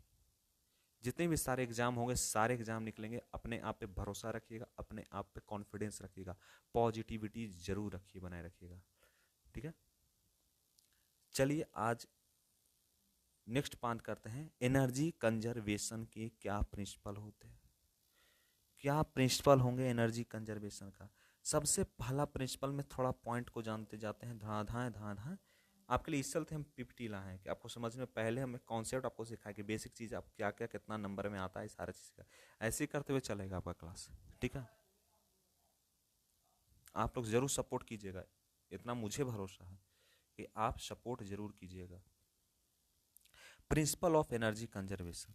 A: जितने भी सारे एग्जाम होंगे, सारे एग्जाम निकलेंगे। अपने आप पे भरोसा रखिएगा, अपने आप पे कॉन्फिडेंस रखिएगा, पॉजिटिविटी जरूर रखिए, बनाए रखिएगा, ठीक है। चलिए आज नेक्स्ट बात करते हैं, एनर्जी कंजर्वेशन के क्या प्रिंसिपल होते हैं, क्या प्रिंसिपल होंगे एनर्जी कंजर्वेशन का। सबसे पहला प्रिंसिपल में थोड़ा पॉइंट को जानते जाते हैं, धां आपके लिए। इस चलते हम पीपीटी लाए हैं कि आपको समझ में, पहले हमें कॉन्सेप्ट आपको सिखाया कि बेसिक चीज़ आप क्या क्या कितना नंबर में आता है, सारा चीज़ का ऐसे ही करते हुए चलेगा आपका क्लास, ठीक है। आप लोग जरूर सपोर्ट कीजिएगा, इतना मुझे भरोसा है कि आप सपोर्ट जरूर कीजिएगा। Principle of energy conservation.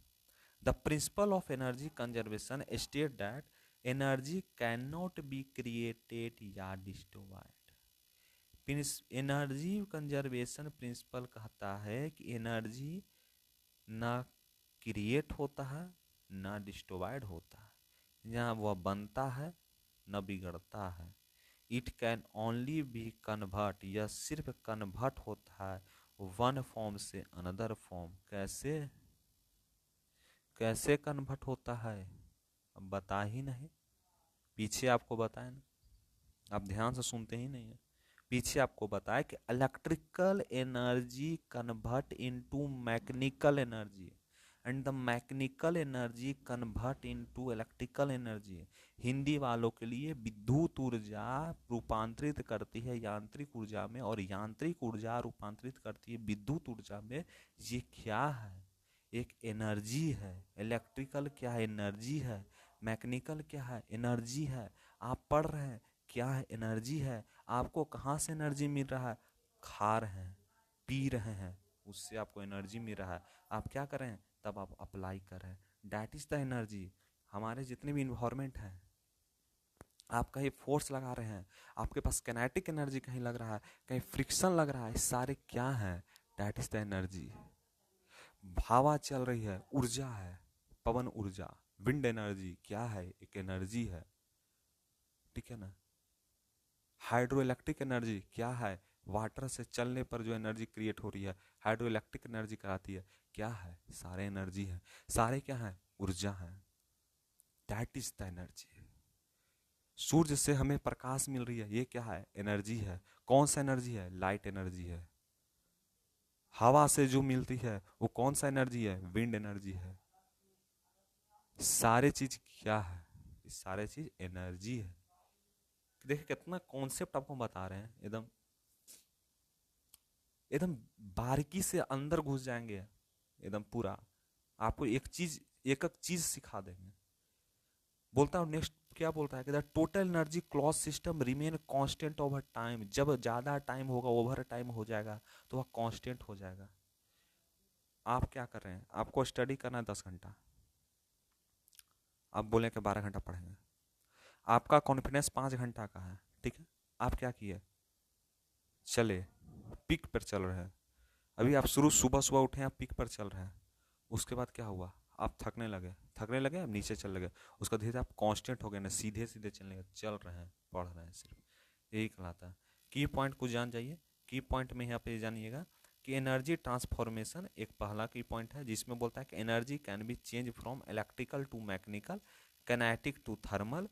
A: The principle of energy conservation state that energy can not be created या डिस्ट्रॉयड। एनर्जी कंजर्वेशन प्रिंसिपल कहता है कि एनर्जी ना क्रिएट होता है ना डिस्ट्रॉयड होता है, जहाँ वह बनता है न बिगड़ता है। It can only be convert, यह सिर्फ कन्वर्ट होता है वन फॉर्म से अनदर फॉर्म। कैसे, कैसे कन्वर्ट होता है, अब बता ही नहीं, पीछे आपको बताया ना, आप ध्यान से सुनते ही नहीं है। पीछे आपको बताया कि electrical energy convert into mechanical energy, and the mechanical energy convert into electrical energy. Hindi वालों के लिए विद्युत ऊर्जा रूपांतरित करती है यांत्रिक ऊर्जा में, और यांत्रिक ऊर्जा रूपांतरित करती है विद्युत ऊर्जा में। ये क्या है? एक एनर्जी है। इलेक्ट्रिकल क्या है? एनर्जी है। मैकेनिकल क्या है? एनर्जी है। आप पढ़ रहे हैं क्या है? एनर्जी है। आपको कहाँ से एनर्जी मिल रहा है? खा रहे हैं, पी रहे हैं, उससे आपको एनर्जी मिल रहा है। आप क्या कर रहे हैं? तब आप अप्लाई कर रहे हैं। That is the energy. हमारे जितने भी इन्वायरमेंट है, आप कहीं फोर्स लगा रहे हैं, आपके पास काइनेटिक एनर्जी कहीं लग रहा है, कहीं फ्रिक्शन लग रहा है, सारे क्या है? That is the energy. हवा चल रही है, ऊर्जा है। पवन ऊर्जा, विंड एनर्जी क्या है? एक एनर्जी है, ठीक है ना। हाइड्रो इलेक्ट्रिक एनर्जी क्या है? वाटर से चलने पर जो एनर्जी क्रिएट हो रही है, हाइड्रो इलेक्ट्रिक एनर्जी कराती है। क्या है? सारे एनर्जी है। सारे क्या है? ऊर्जा है। That is the energy. सूर्य से हमें प्रकाश मिल रही है, ये क्या है? एनर्जी है। कौन सा एनर्जी है? लाइट एनर्जी है। हवा से जो मिलती है वो कौन सा एनर्जी है? विंड एनर्जी है। सारे चीज क्या है? ये सारे चीज एनर्जी है। देखिए कितना कॉन्सेप्ट आपको बता रहे हैं, एकदम एकदम बारीकी से अंदर घुस जाएंगे, एकदम पूरा आपको एक चीज, एक एक चीज सिखा देंगे। बोलता हूँ नेक्स्ट क्या बोलता है कि the total energy clause system remain constant over time. जब ज्यादा टाइम होगा, ओवर टाइम हो जाएगा, तो वह कांस्टेंट हो जाएगा। आप क्या कर रहे हैं? आपको स्टडी करना है 10 घंटा, आप बोले कि 12 घंटा पढ़ेंगे। आपका कॉन्फिडेंस 5 घंटा का है, ठीक है। आप क्या किए? चले, पीक पर चल रहे हैं। अभी आप शुरू सुबह सुबह उठे, आप पीक पर चल रहे हैं। उसके बाद क्या हुआ? आप थकने लगे, थकने लगे, आप नीचे चल लगे। उसका धीरे आप कांस्टेंट हो गए ना, सीधे सीधे चलने लगे, चल रहे हैं, पढ़ रहे हैं सिर्फ। यही कहलाता है। की पॉइंट को जान जाइए। की पॉइंट में यहाँ पे जानिएगा कि एनर्जी ट्रांसफॉर्मेशन एक पहला की पॉइंट है, जिसमें बोलता है कि energy can be change from electrical to mechanical, kinetic to thermal,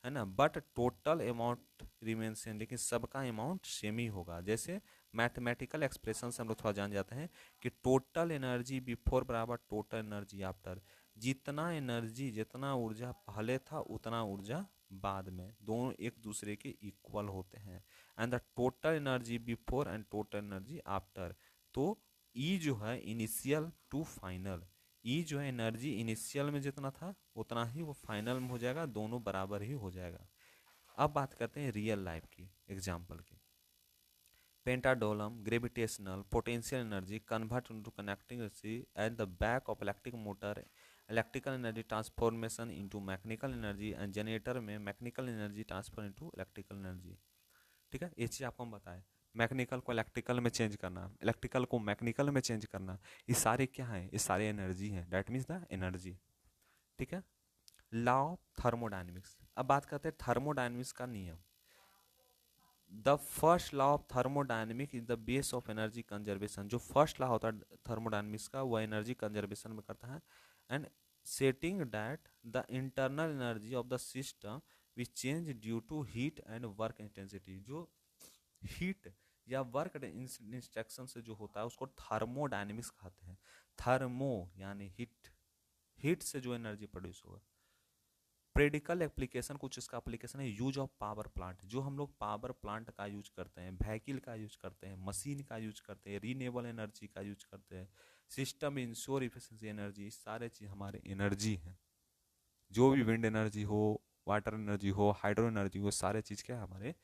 A: है ना, but total amount remain same. लेकिन सबका अमाउंट सेम ही होगा। जैसे मैथमेटिकल एक्सप्रेशन से हम लोग थोड़ा जान जाते हैं कि टोटल एनर्जी बिफोर बराबर टोटल एनर्जी आफ्टर। जितना एनर्जी, जितना ऊर्जा पहले था, उतना ऊर्जा बाद में, दोनों एक दूसरे के इक्वल होते हैं। And the total energy before and total energy after. तो ई जो है इनिशियल टू फाइनल, ई जो है एनर्जी इनिशियल में जितना था उतना ही वो फाइनल में हो जाएगा, दोनों बराबर ही हो जाएगा। अब बात करते हैं रियल लाइफ की, एग्जाम्पल की। Pendulum gravitational potential energy convert into kinetic energy at the back of electric motor, electrical energy transformation into mechanical energy, and generator में mechanical energy transfer into electrical energy. ठीक है, ये चीज़ आपको हम बताएं। Mechanical को इलेक्ट्रिकल में चेंज करना, इलेक्ट्रिकल को मैकेनिकल में चेंज करना, ये सारे क्या हैं? ये सारे एनर्जी हैं। That means the energy. ठीक है। Law of thermodynamics. अब बात करते हैं थर्मोडायनेमिक्स का नियम। The first law of thermodynamics is the base of energy conservation. जो फर्स्ट लॉ होता है थर्मोडायनेमिक्स का, वह एनर्जी कंजर्वेशन में करता है। And setting that the internal energy of the system which change due to heat and work intensity. जो heat या वर्क इंस्ट्रक्शन से जो होता है उसको थर्मोडायनेमिक्स कहते हैं। थर्मो यानी हीट, हीट से जो एनर्जी प्रोड्यूस होगा। प्रेडिकल एप्लीकेशन, कुछ इसका एप्लीकेशन है। यूज ऑफ पावर प्लांट, जो हम लोग पावर प्लांट का यूज करते हैं, व्हीकल का यूज करते हैं, मशीन का यूज करते हैं, रीनेबल एनर्जी का यूज करते हैं, सिस्टम इंश्योर इफिशिएंसी एनर्जी, सारे चीज हमारे एनर्जी हैं। जो भी विंड एनर्जी हो, वाटर एनर्जी हो, हाइड्रो एनर्जी हो, सारे चीज क्या हमारे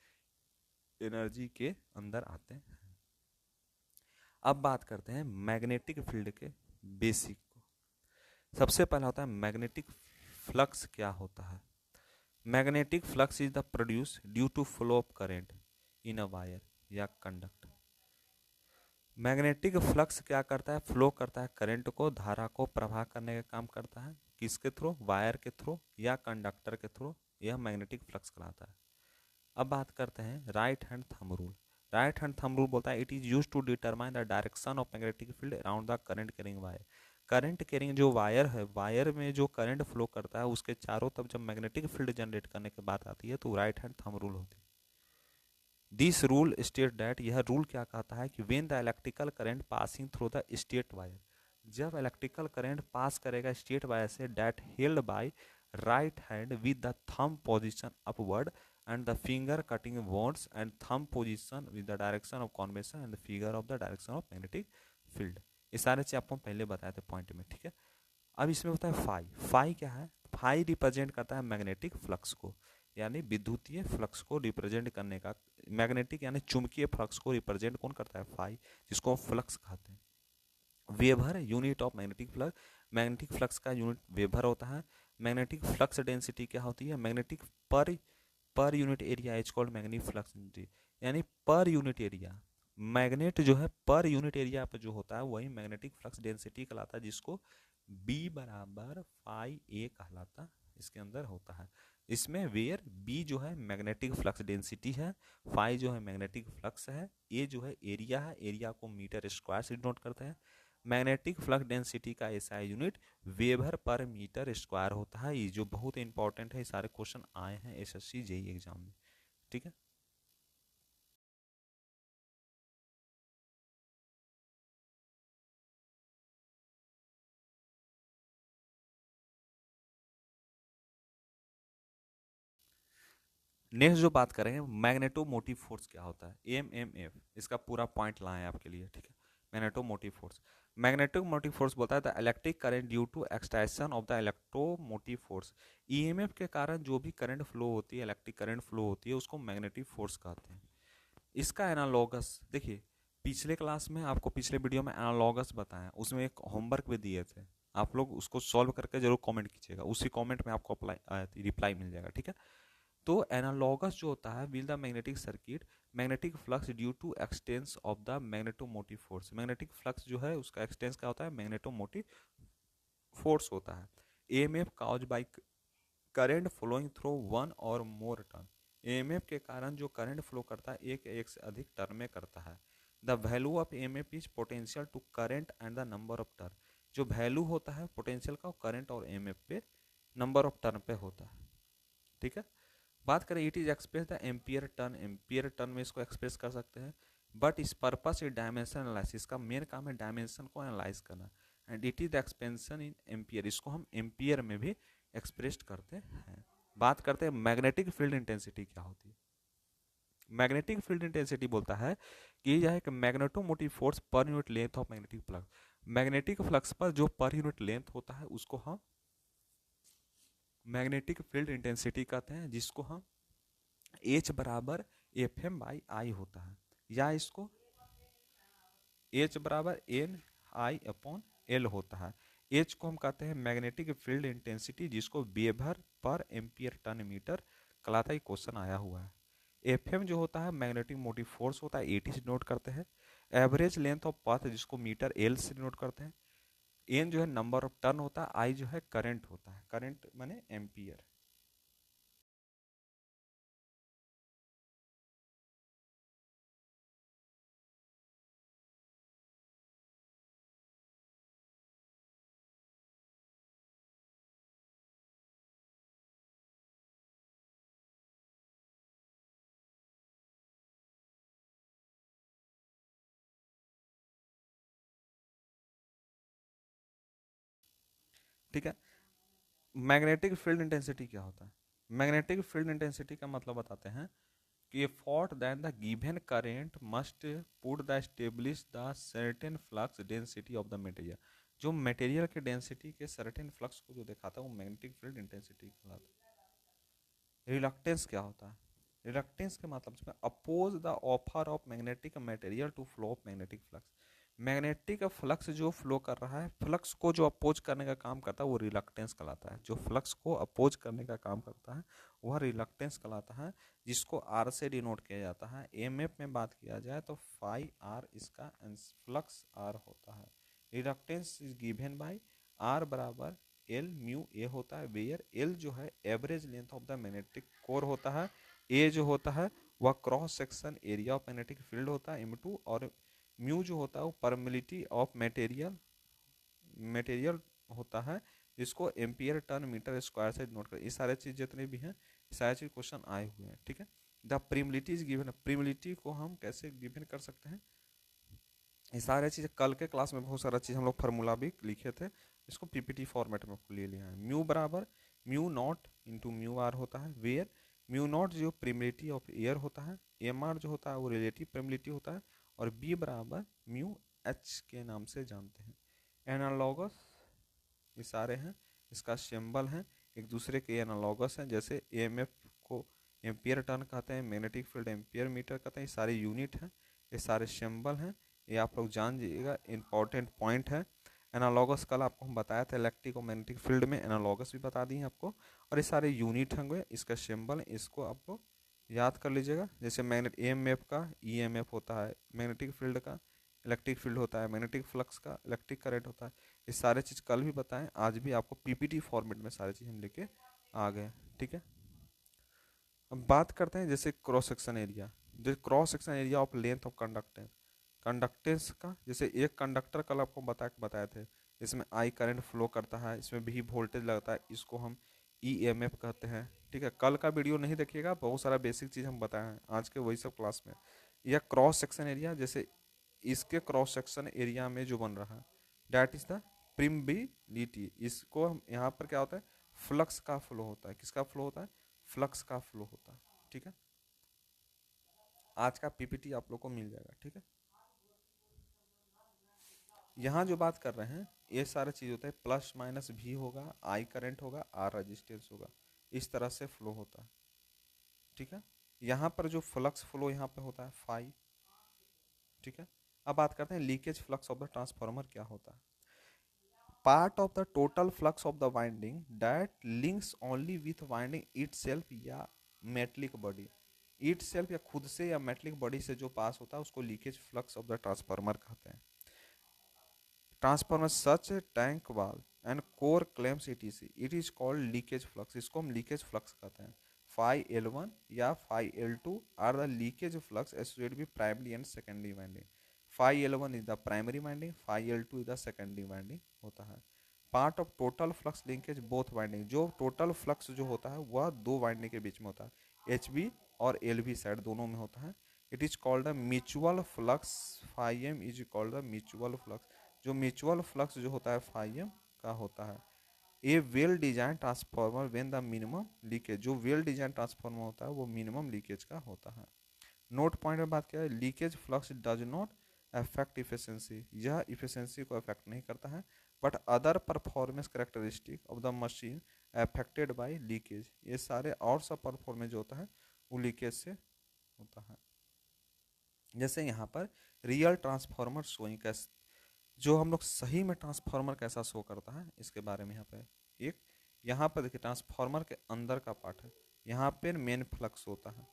A: एनर्जी के अंदर आते हैं। अब बात करते हैं मैग्नेटिक फील्ड के बेसिक को। सबसे पहला होता है मैग्नेटिक फ्लक्स। क्या होता है? Magnetic flux is the produce due to flow of current in a wire या कंडक्टर। मैग्नेटिक फ्लक्स क्या करता है? फ्लो करता है, करंट को, धारा को प्रवाह करने का काम करता है। किसके थ्रू? वायर के थ्रू या कंडक्टर के थ्रू। यह मैग्नेटिक फ्लक्स कहलाता है। अब बात करते हैं right hand thumb rule. Right hand thumb rule बोलता है it is used to determine the direction of magnetic field around the current carrying wire. Current carrying जो वायर है, वायर में जो करंट फ्लो करता है उसके चारों तरफ जब मैग्नेटिक फील्ड जनरेट करने की बात आती है तो राइट हैंड थंब रूल होती है। दिस रूल स्टेट दैट, यह रूल क्या कहता है कि when the electrical current passing through the state wire जब इलेक्ट्रिकल करंट पास करेगा स्टेट वायर से that held by right hand with the thumb position upward and the finger cutting bones and thumb position with the direction of convention and the figure of the direction of magnetic field. ये सारे चीज आपको पहले बताए थे point में, ठीक है। अब इसमें होता है फाई। फाई क्या है? फाई रिप्रेजेंट करता है मैग्नेटिक फ्लक्स को, यानी विद्युतीय फ्लक्स को रिप्रेजेंट करने का। मैग्नेटिक यानी चुंबकीय फ्लक्स को रिप्रेजेंट कौन करता है? फाई, जिसको हम फ्लक्स कहते हैं। Weber unit of magnetic flux, magnetic flux का यूनिट वेबर होता है। मैग्नेटिक फ्लक्स डेंसिटी क्या होती है? मैग्नेटिक पर per unit area is called magnetic flux density, यानी पर यूनिट एरिया। मैग्नेट जो है पर यूनिट एरिया पर जो होता है वही मैग्नेटिक फ्लक्स डेंसिटी कहलाता है, जिसको B बराबर फाई ए कहलाता इसके अंदर होता है। इसमें वेयर B जो है मैग्नेटिक फ्लक्स डेंसिटी है, फाई जो है मैग्नेटिक फ्लक्स है, ए जो है एरिया है, एरिया को मीटर स्क्वायर से डिनोट करते हैं। मैग्नेटिक फ्लक्स डेंसिटी का ऐसा unit weber per metre square होता है। ये जो बहुत इंपॉर्टेंट है, ये सारे क्वेश्चन आए हैं एसएससी जेईई एग्जाम में, ठीक है। नेक्स्ट जो बात करेंगे मैग्नेटोमोटिव फोर्स क्या होता है, एमएमएफ, इसका पूरा पॉइंट लाए आपके लिए, ठीक है। मैग्नेटोमोटिव फोर्स, मैग्नेटोमोटिव फोर्स बोलता है the electric current due to extension of the electromotive force. EMF के कारण जो भी करंट फ्लो होती है, इलेक्ट्रिक करंट फ्लो होती है, उसको मैग्नेटिक फोर्स कहते हैं। इसका एनालॉगस देखिए, पिछले क्लास में आपको पिछले वीडियो में एनालॉगस बताया, उसमें एक होमवर्क भी दिए थे, आप लोग उसको सॉल्व करके जरूर कमेंट कीजिएगा, उसी कमेंट में आपको अप्लाई रिप्लाई मिल जाएगा, ठीक है। तो एनालॉगस जो होता है will the magnetic circuit magnetic flux due to existence of the magnetomotive force. Magnetic flux जो है उसका एक्सटेंस क्या होता है? मैग्नेटोमोटिव फोर्स होता है। AMF cause by current flowing through one और मोर टर्न। एएमएफ के कारण जो करंट फ्लो करता है एक से अधिक टर्न में करता है। The value of AMF is potential to current and the number of turn. जो वैल्यू होता है पोटेंशियल का, करंट और एएमएफ पे नंबर ऑफ टर्न पे होता है, ठीक है। बात करें it is express the ampere turn, ampere turn में इसको एक्सप्रेस कर सकते हैं। बट इस पर्पस इज डायमेंशन एनालिसिस, का मेन काम है डायमेंशन को एनालाइज करना। And it is the expansion in ampere, इसको हम एम्पियर में भी एक्सप्रेस करते हैं। बात करते हैं मैग्नेटिक फील्ड इंटेंसिटी क्या होती है। मैग्नेटिक फील्ड इंटेंसिटी बोलता है कि यह एक magnetomotive force per unit length of magnetic flux. Magnetic flux पर जो पर यूनिट लेंथ होता है उसको हम मैग्नेटिक फील्ड इंटेंसिटी कहते हैं, जिसको हम H बराबर एफ एम बाई आई होता है, या इसको H बराबर एन आई अपॉन एल होता है। H को हम कहते हैं मैग्नेटिक फील्ड इंटेंसिटी, जिसको weber per ampere turn metre कहलाता है। क्वेश्चन आया हुआ है। एफ एम जो होता है मैग्नेटिक मोटिव फोर्स होता है, एटी से नोट करते हैं। एवरेज लेंथ ऑफ पाथ जिसको मीटर एल से नोट करते हैं। एन जो है नंबर ऑफ टर्न होता है, आई जो है करंट होता है, करंट माने एम्पियर। ठीक है। मैग्नेटिक फील्ड इंटेंसिटी क्या होता है? मैग्नेटिक फील्ड इंटेंसिटी का मतलब बताते हैं कि for that the given current must put the establish the certain flux density of the material. जो मटेरियल के डेंसिटी के सर्टेन फ्लक्स को जो दिखाता है वो मैग्नेटिक फील्ड इंटेंसिटी कहलाता है। रिलक्टेंस क्या होता है? रिलक्टेंस के मतलब oppose the offer of magnetic material to flow of magnetic flux. Magnetic flux जो फ्लो कर रहा है, फ्लक्स को जो अपोज करने का काम करता है वो रिलक्टेंस कहलाता है। जो फ्लक्स को अपोज करने का काम करता है वह रिलक्टेंस कहलाता है, जिसको आर से डिनोट किया जाता है। एमएफ में बात किया जाए तो फाई आर इसका फ्लक्स आर होता है। Reluctance is given by R बराबर एल म्यू ए होता है, वेयर एल जो है average length of the magnetic core होता है, ए जो होता है वह cross section area of magnetic field होता है m2, और म्यू जो होता है वो परमिलिटी ऑफ मटेरियल मटेरियल होता है, जिसको एम्पियर टन मीटर स्क्वायर से नोट कर। ये सारे चीज जितने भी हैं सारे चीज क्वेश्चन आए हुए हैं, ठीक है। द प्रिमिलिटी इज गिवन, प्रिमिलिटी को हम कैसे गिवन कर सकते हैं? ये सारे चीज़ कल के क्लास में बहुत सारा चीज़ हम लोग फार्मूला भी लिखे थे, इसको पीपीटी फॉर्मेट में आपको ले लिया है। म्यू बराबर mu naught into mu R होता है, वेयर म्यू नॉट जो प्रिमिलिटी ऑफ एयर होता है, एम आर जो होता है वो रिलेटिव प्रिमिलिटी होता है, और बी बराबर म्यू एच के नाम से जानते हैं। एनालॉगस ये सारे हैं, इसका सिंबल है, एक दूसरे के एनालॉगस हैं, जैसे एएमएफ को एम्पियर टर्न कहते हैं, मैग्नेटिक फील्ड एम्पियर मीटर कहते हैं, ये सारे यूनिट हैं, ये सारे सिंबल हैं, ये आप लोग जान जाइएगा, इंपॉर्टेंट पॉइंट है। एनालॉगस कल आपको हम बताया था, इलेक्ट्रिक और मैग्नेटिक फील्ड में एनालॉगस भी बता दी है आपको, और ये सारे यूनिट होंगे, इसका सिंबल इसको आपको याद कर लीजिएगा। जैसे मैग्नेट एएमएफ का ईएमएफ होता है, मैग्नेटिक फील्ड का इलेक्ट्रिक फील्ड होता है, मैग्नेटिक फ्लक्स का इलेक्ट्रिक करंट होता है। ये सारे चीज़ कल भी बताएं, आज भी आपको पीपीटी फॉर्मेट में सारी चीज़ हम लेके आ गए, ठीक है। अब बात करते हैं जैसे क्रॉस सेक्शन एरिया, जैसे cross section area of length of conductance, conductance का, जैसे एक कंडक्टर कल आपको बताए थे, इसमें आई करंट फ्लो करता है, इसमें भी वोल्टेज लगता है, इसको हम ईएमएफ कहते हैं, ठीक है। कल का वीडियो नहीं देखिएगा, बहुत सारा बेसिक चीज़ हम बताए हैं आज के वही सब क्लास में। या क्रॉस सेक्शन एरिया, जैसे इसके क्रॉस सेक्शन एरिया में जो बन रहा है डैट इज द प्रिम्बिलिटी, इसको हम यहाँ पर क्या होता है, फ्लक्स का फ्लो होता है, किसका फ्लो होता है, फ्लक्स का फ्लो होता है, ठीक है। आज का पीपीटी आप लोग को मिल जाएगा, ठीक है। यहाँ जो बात कर रहे हैं ये सारा चीज होता है, प्लस माइनस भी होगा, आई करंट होगा, आर रेजिस्टेंस होगा, इस तरह से फ्लो होता है, ठीक है। यहाँ पर जो फ्लक्स फ्लो यहाँ पे होता है फाई, ठीक है। अब बात करते हैं leakage flux of the transformer क्या होता है। Part of the total flux of the winding that links only with winding itself या मेटलिक बॉडी, इटसेल्फ या खुद से या मेटलिक बॉडी से जो पास होता है उसको leakage flux of the transformer कहते हैं। Transformer such tank wall and core clamps etc, it is called leakage flux, इसको हम लीकेज फ्लक्स कहते हैं। फाई एल वन या phi L two are the leakage flux associated with primary and secondary winding. Phi L one is the primary winding, phi L two is the secondary winding होता है। Part of total flux linkage both winding, जो total flux जो होता है वह दो winding के बीच में होता है, एच बी और एल बी साइड दोनों में होता है। It is called the mutual flux, phi M is called the mutual flux, जो म्यूचुअल फ्लक्स जो होता है फाई एम का होता है। A well design transformer when the minimum leakage, जो वेल डिजाइन ट्रांसफॉर्मर होता है वो मिनिमम लीकेज का होता है। नोट पॉइंट में बात किया है, leakage flux does not affect efficiency, यह इफिशिएंसी को अफेक्ट नहीं करता है, but other performance characteristic of the machine affected by leakage, ये सारे और सब परफॉर्मेंस जो होता है वो लीकेज से होता है। जैसे यहाँ पर रियल ट्रांसफॉर्मर शोइंग कैसे, जो हम लोग सही में ट्रांसफार्मर कैसा शो करता है इसके बारे में यहाँ पे एक, यहाँ पर देखिए ट्रांसफार्मर के अंदर का पार्ट है, यहाँ पे मेन फ्लक्स होता है,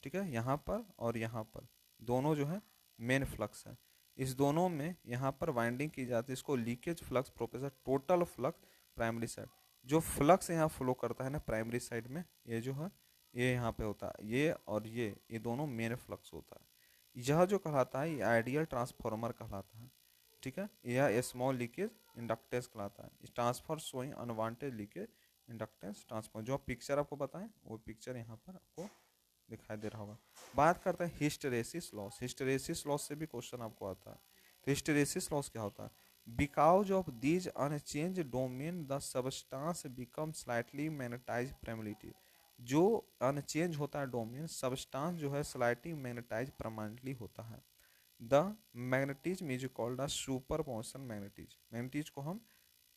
A: ठीक है। यहाँ पर और यहाँ पर दोनों जो है मेन फ्लक्स है, इस दोनों में यहाँ पर वाइंडिंग की जाती है, इसको leakage flux professor total flux primary side, जो फ्लक्स यहाँ फ्लो करता है ना प्राइमरी साइड में, ये जो है ये यहाँ पे होता है, ये और ये दोनों मेन फ्लक्स होता है। यह जो कहलाता है ये आइडियल ट्रांसफार्मर कहलाता है, ठीक है। यह स्मॉल लीकेज इंडक्टेंस कहलाता है। Transfer showing unwanted leakage inductance transfer, जो पिक्चर आपको बताएं वो पिक्चर यहाँ पर आपको दिखाई दे रहा होगा। बात करते हैं हिस्टेरेसिस लॉस, हिस्टेरेसिस लॉस से भी क्वेश्चन आपको आता है। तो हिस्टेरेसिस लॉस क्या होता है, because of these unchange domain the substance become slightly magnetise permeability, जो अनचेंज होता है डोमेन, सबस्टांस जो है स्लाइटली मैग्नेटाइज परमानेंटली होता है। The magnetism is called the superposition magnetism, magnetism को हम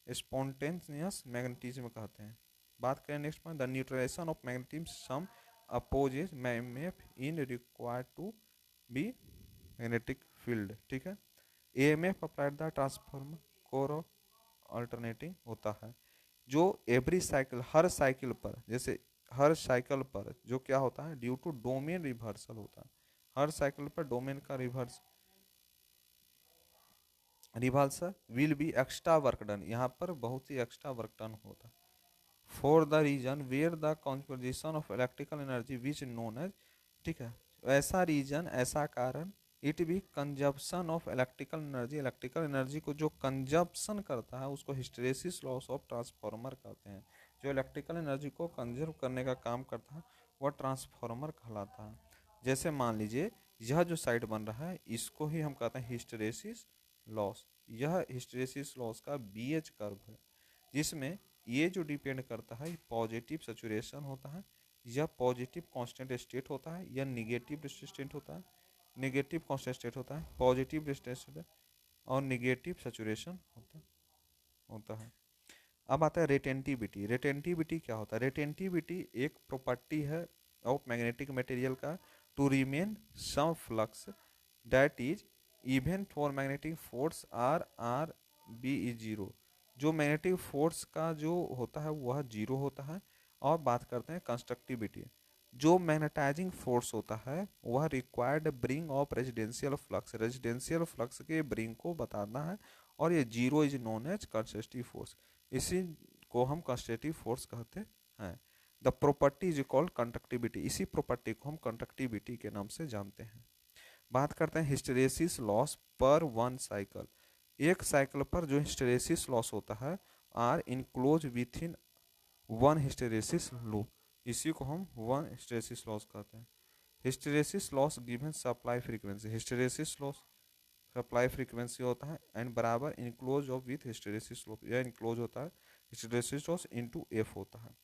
A: स्पॉन्टेनियस मैग्नेटिज्म कहते हैं। बात करें next point, the neutralisation of magnetism some opposes MF in required to be magnetic field, ठीक है। AMF applied the transformer core alternating होता है, जो एवरी साइकिल हर साइकिल पर, जैसे हर साइकिल पर जो क्या होता है ड्यू टू डोमेन रिवर्सल होता है, हर साइकिल पर डोमेन का reversal will be extra work done, यहाँ पर बहुत ही एक्स्ट्रा वर्क डन होता है। For the reason where the conservation of electrical energy which known as, ठीक है, ऐसा रीजन ऐसा कारण, इट भी consumption of electrical energy, electrical energy को जो कंजप्शन करता है उसको हिस्टेरेसिस लॉस ऑफ ट्रांसफार्मर कहते हैं। जो इलेक्ट्रिकल एनर्जी को कंजर्व करने का काम करता है वह ट्रांसफार्मर कहलाता है। जैसे मान लीजिए यह जो साइट बन रहा है इसको ही हम कहते हैं हिस्टेरेसिस लॉस। यह हिस्टेरेसिस लॉस का बीएच कर्व है, जिसमें ये जो डिपेंड करता है पॉजिटिव सैचुरेशन होता है, यह पॉजिटिव कांस्टेंट स्टेट होता है, यह निगेटिव स्टेट होता है, निगेटिव कांस्टेंट स्टेट होता है, पॉजिटिव स्टेट और निगेटिव सैचुरेशन होता है। अब आता है रेटेंटिविटी। रेटेंटिविटी क्या होता है? रेटेंटिविटी एक प्रॉपर्टी है ऑफ मैग्नेटिक मटेरियल का to remain some flux that is even for magnetic force are be is zero. जो मैग्नेटिक फोर्स का जो होता है वह जीरो होता है। और बात करते हैं कंस्ट्रक्टिविटी। जो मैग्नेटाइजिंग फोर्स होता है वह required bring of residential flux, residential flux के ब्रिंग को बताना है, और ये zero is known as constructive force. इसी को हम कंस्ट्रक्टिव फोर्स कहते हैं। The property is called conductivity. इसी प्रॉपर्टी को हम कंडक्टिविटी के नाम से जानते हैं। बात करते हैं हिस्टेरेसिस लॉस पर वन साइकिल। एक साइकिल पर जो हिस्टेरेसिस लॉस होता है are enclose within one hysteresis loop. इसी को हम वन हिस्टेरेसिस लॉस कहते हैं। Hysteresis loss given supply frequency. Hysteresis loss supply frequency होता है एंड बराबर enclose of with hysteresis loop. यह इनक्लोज होता है हिस्टेरेसिस लॉस इनटू एफ होता है।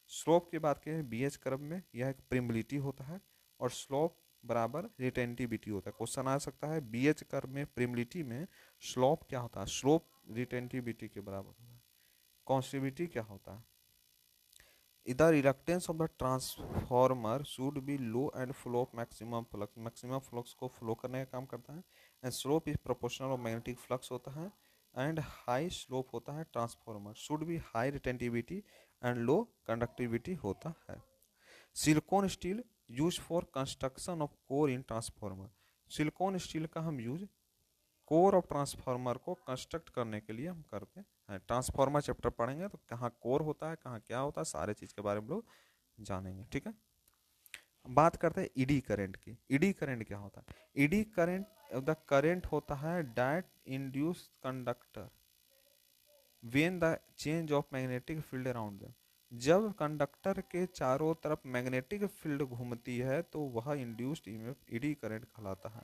A: स्लोप की बात करें बीएच कर्व में यह एक प्रिम्बिलिटी होता है और स्लोप बराबर रिटेंटिविटी होता है। क्वेश्चन आ सकता है बीएच कर्व में प्रिम्बिलिटी में स्लोप क्या होता है? स्लोप रिटेंटिविटी के बराबर होता है। कॉन्स्टिविटी क्या होता है? The reluctance of the transformer should be low and flow of maximum flux। Maximum flux को फ्लो करने का काम करता है। And slope is proportional of magnetic flux होता है। एंड हाई स्लोप होता है transformer should be high retentivity and low conductivity होता है। Silicon steel use for construction of core in transformer. Silicon steel का हम यूज कोर ऑफ ट्रांसफार्मर को construct करने के लिए हम करते हैं। ट्रांसफार्मर चैप्टर पढ़ेंगे तो कहाँ कोर होता है, कहाँ क्या होता है, सारे चीज़ के बारे में लोग जानेंगे। ठीक है, बात करते हैं ईडी करंट की। ईडी करंट क्या होता है? ईडी करंट द करंट होता है that induce conductor when the change of magnetic field around them. जब कंडक्टर के चारों तरफ मैग्नेटिक फील्ड घूमती है तो वह इंड्यूस्ड ईएमएफ ईडी करंट कहलाता है।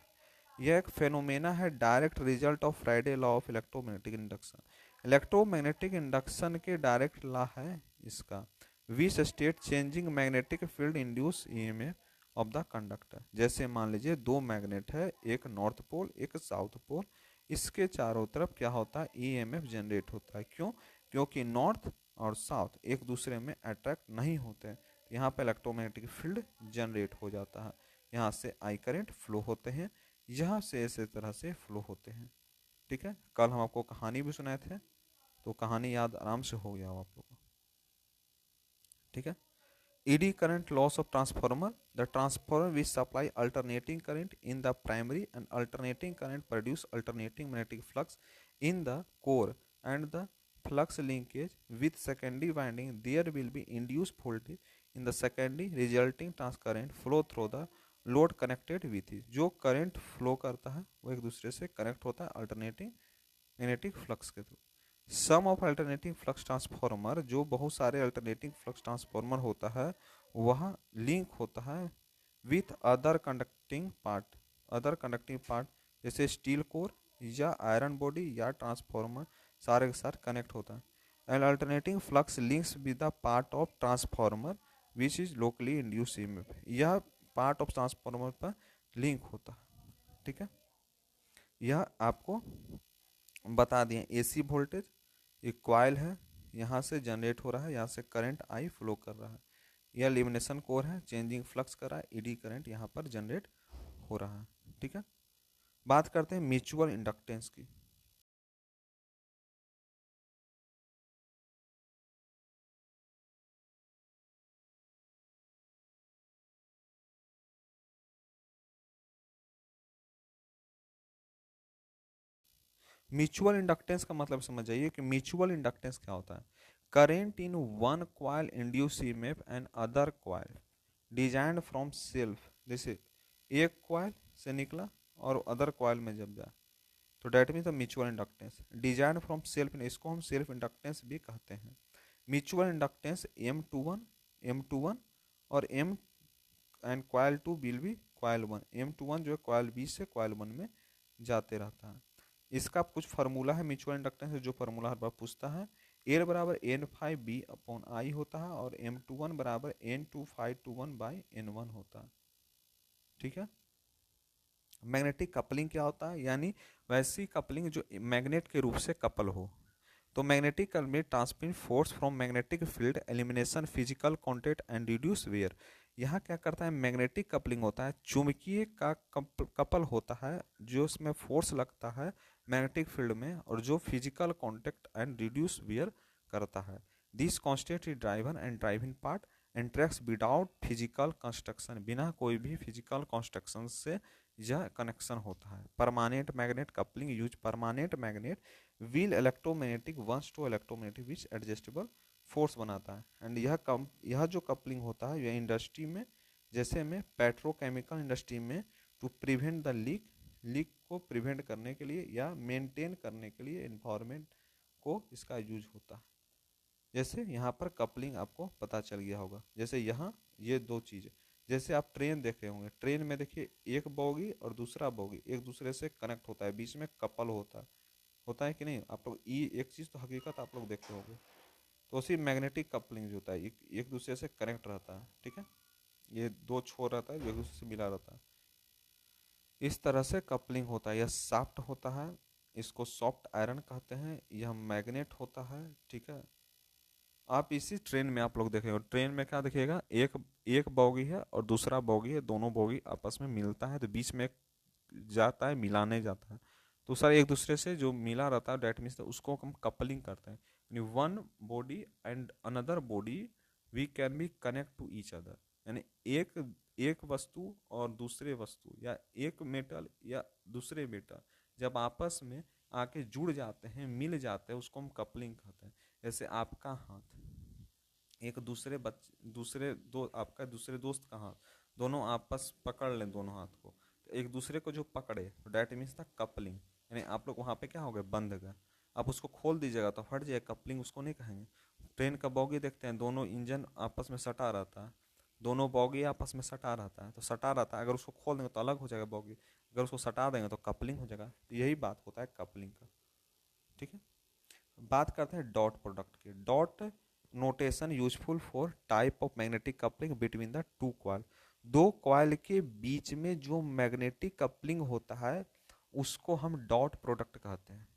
A: यह एक फेनोमेना है direct result of Faraday law of electromagnetic induction. Electromagnetic induction के डायरेक्ट लॉ है इसका। Which state changing magnetic field induce EMF of the conductor. जैसे मान लीजिए दो मैग्नेट है, एक नॉर्थ पोल एक साउथ पोल, इसके चारों तरफ क्या होता है? ईएमएफ जनरेट होता है। क्यों? क्योंकि नॉर्थ और साउथ एक दूसरे में अट्रैक्ट नहीं होते हैं, यहाँ पे इलेक्ट्रोमैग्नेटिक फील्ड जनरेट हो जाता है। यहाँ से आई करंट फ्लो होते हैं, यहाँ से इस तरह से फ्लो होते हैं। ठीक है, कल हम आपको कहानी भी सुनाए थे तो कहानी याद आराम से हो गया हो आप लोगों को। ठीक है, eddy current loss of transformer. The transformer which supply alternating current in the primary and alternating current produce alternating magnetic flux in the core and the flux linkage with secondary winding there will be induced voltage in the secondary resulting trans current flow through the load connected with it. जो current flow करता है वो एक दूसरे से connect होता है alternating magnetic flux के through. Some of alternating flux transformer, जो बहुत सारे अल्टरनेटिंग फ्लक्स ट्रांसफॉर्मर होता है वह लिंक होता है with other conducting part. Other conducting part जैसे स्टील कोर या आयरन बॉडी या ट्रांसफॉर्मर सारे के साथ कनेक्ट होता है। And alternating flux links with the part of transformer which is locally induce EMF. यह पार्ट ऑफ ट्रांसफॉर्मर पर लिंक होता है। ठीक है, यह आपको बता दिए। एसी वोल्टेज एक कॉइल है, यहाँ से जनरेट हो रहा है, यहाँ से करंट आई फ्लो कर रहा है। यह लेमिनेशन कोर है, चेंजिंग फ्लक्स कर रहा है, ईडी करंट यहाँ पर जनरेट हो रहा है। ठीक है, बात करते हैं म्यूचुअल इंडक्टेंस की। म्यूचुअल इंडक्टेंस का मतलब समझ जाइए कि म्यूचुअल इंडक्टेंस क्या होता है? Current in one coil induce EMF and other coil designed from self. जैसे एक कॉइल से निकला और अदर कॉइल में जब जाए तो that mean the mutual inductance designed from self. इसको हम सेल्फ इंडक्टेंस भी कहते हैं। म्यूचुअल इंडक्टेंस M21 और M and coil 2 will be coil one, M21 जो है कॉइल बी से कॉइल वन में जाते रहता है। इसका कुछ फार्मूला है म्यूचुअल इंडक्टेंस, जो फार्मूला हर बार पूछता है। एल बराबर N5B/I होता है और M21 बराबर N2521/N1 होता है। ठीक है। मैग्नेटिक कपलिंग क्या होता है, यानी वैसी कपलिंग जो मैग्नेट के रूप से कपल हो। तो magnetic coupling transmit force from magnetic field, elimination physical contact and reduce wear. यहाँ क्या करता है, मैग्नेटिक कपलिंग होता है, चुंबकीय का कपल होता है जो उसमें फोर्स लगता है मैग्नेटिक फील्ड में और जो physical contact and reduce wear करता है। This constant is driven and driving part interacts without physical construction, बिना कोई भी फिजिकल कंस्ट्रक्शन से यह कनेक्शन होता है। Permanent magnet coupling use permanent magnet wheel electromagnetic once to electromagnetic which adjustable force बनाता है। एंड यह जो कपलिंग होता है यह इंडस्ट्री में, जैसे में पेट्रोकेमिकल इंडस्ट्री में, टू प्रिवेंट द लीक को प्रिवेंट करने के लिए या मेंटेन करने के लिए इन्वायरमेंट को इसका यूज होता है। जैसे यहाँ पर कपलिंग आपको पता चल गया होगा। जैसे यहाँ ये दो चीज़ें, जैसे आप ट्रेन देख रहे होंगे, ट्रेन में देखिए एक बोगी और दूसरा बोगी एक दूसरे से कनेक्ट होता है, बीच में कपल होता है कि नहीं। आप लोग एक चीज़ तो हकीकत आप लोग देखते होंगे। तो उसी मैग्नेटिक कपलिंग जो होता है एक दूसरे से कनेक्ट रहता है। ठीक है, ये दो छोर रहता है जो एक दूसरे से मिला रहता है, इस तरह से कपलिंग होता है। यह सॉफ्ट होता है, इसको सॉफ्ट आयरन कहते हैं। यह मैग्नेट होता है। ठीक है। आप इसी ट्रेन में आप लोग देखेंगे, ट्रेन में क्या देखिएगा, एक एक बोगी है और दूसरा बोगी है, दोनों बोगी आपस में मिलता है तो बीच में जाता है, मिलाने जाता है। तो सर एक दूसरे से जो मिला रहता है डेट मीन्स उसको हम कपलिंग करते हैं। यानी one body and another body we can be connect to each other, यानी एक एक वस्तु और दूसरे वस्तु या एक मेटल या दूसरे मेटल जब आपस में आके जुड़ जाते हैं, मिल जाते हैं, उसको हम कपलिंग कहते हैं। जैसे आपका हाथ एक आपका दूसरे दोस्त का हाथ, दोनों आपस पकड़ लें दोनों हाथ को, तो एक दूसरे को जो पकड़े तो डैट मीन्स द कपलिंग। यानी आप लोग वहाँ पे क्या हो गए, बंध गए। आप उसको खोल दीजिएगा तो फट जाएगा, कपलिंग उसको नहीं कहेंगे। ट्रेन का बॉगी देखते हैं, दोनों इंजन आपस में सटा रहता है, दोनों बॉगी आपस में सटा रहता है, तो सटा रहता है, अगर उसको खोल देंगे तो अलग हो जाएगा बॉगी, अगर उसको सटा देंगे तो कपलिंग हो जाएगा। तो यही बात होता है कपलिंग का। ठीक है। बात करते हैं डॉट प्रोडक्ट की। Dot notation useful for type of magnetic coupling between the two coil. दो कॉइल के बीच में जो मैग्नेटिक कपलिंग होता है उसको हम डॉट प्रोडक्ट कहते हैं।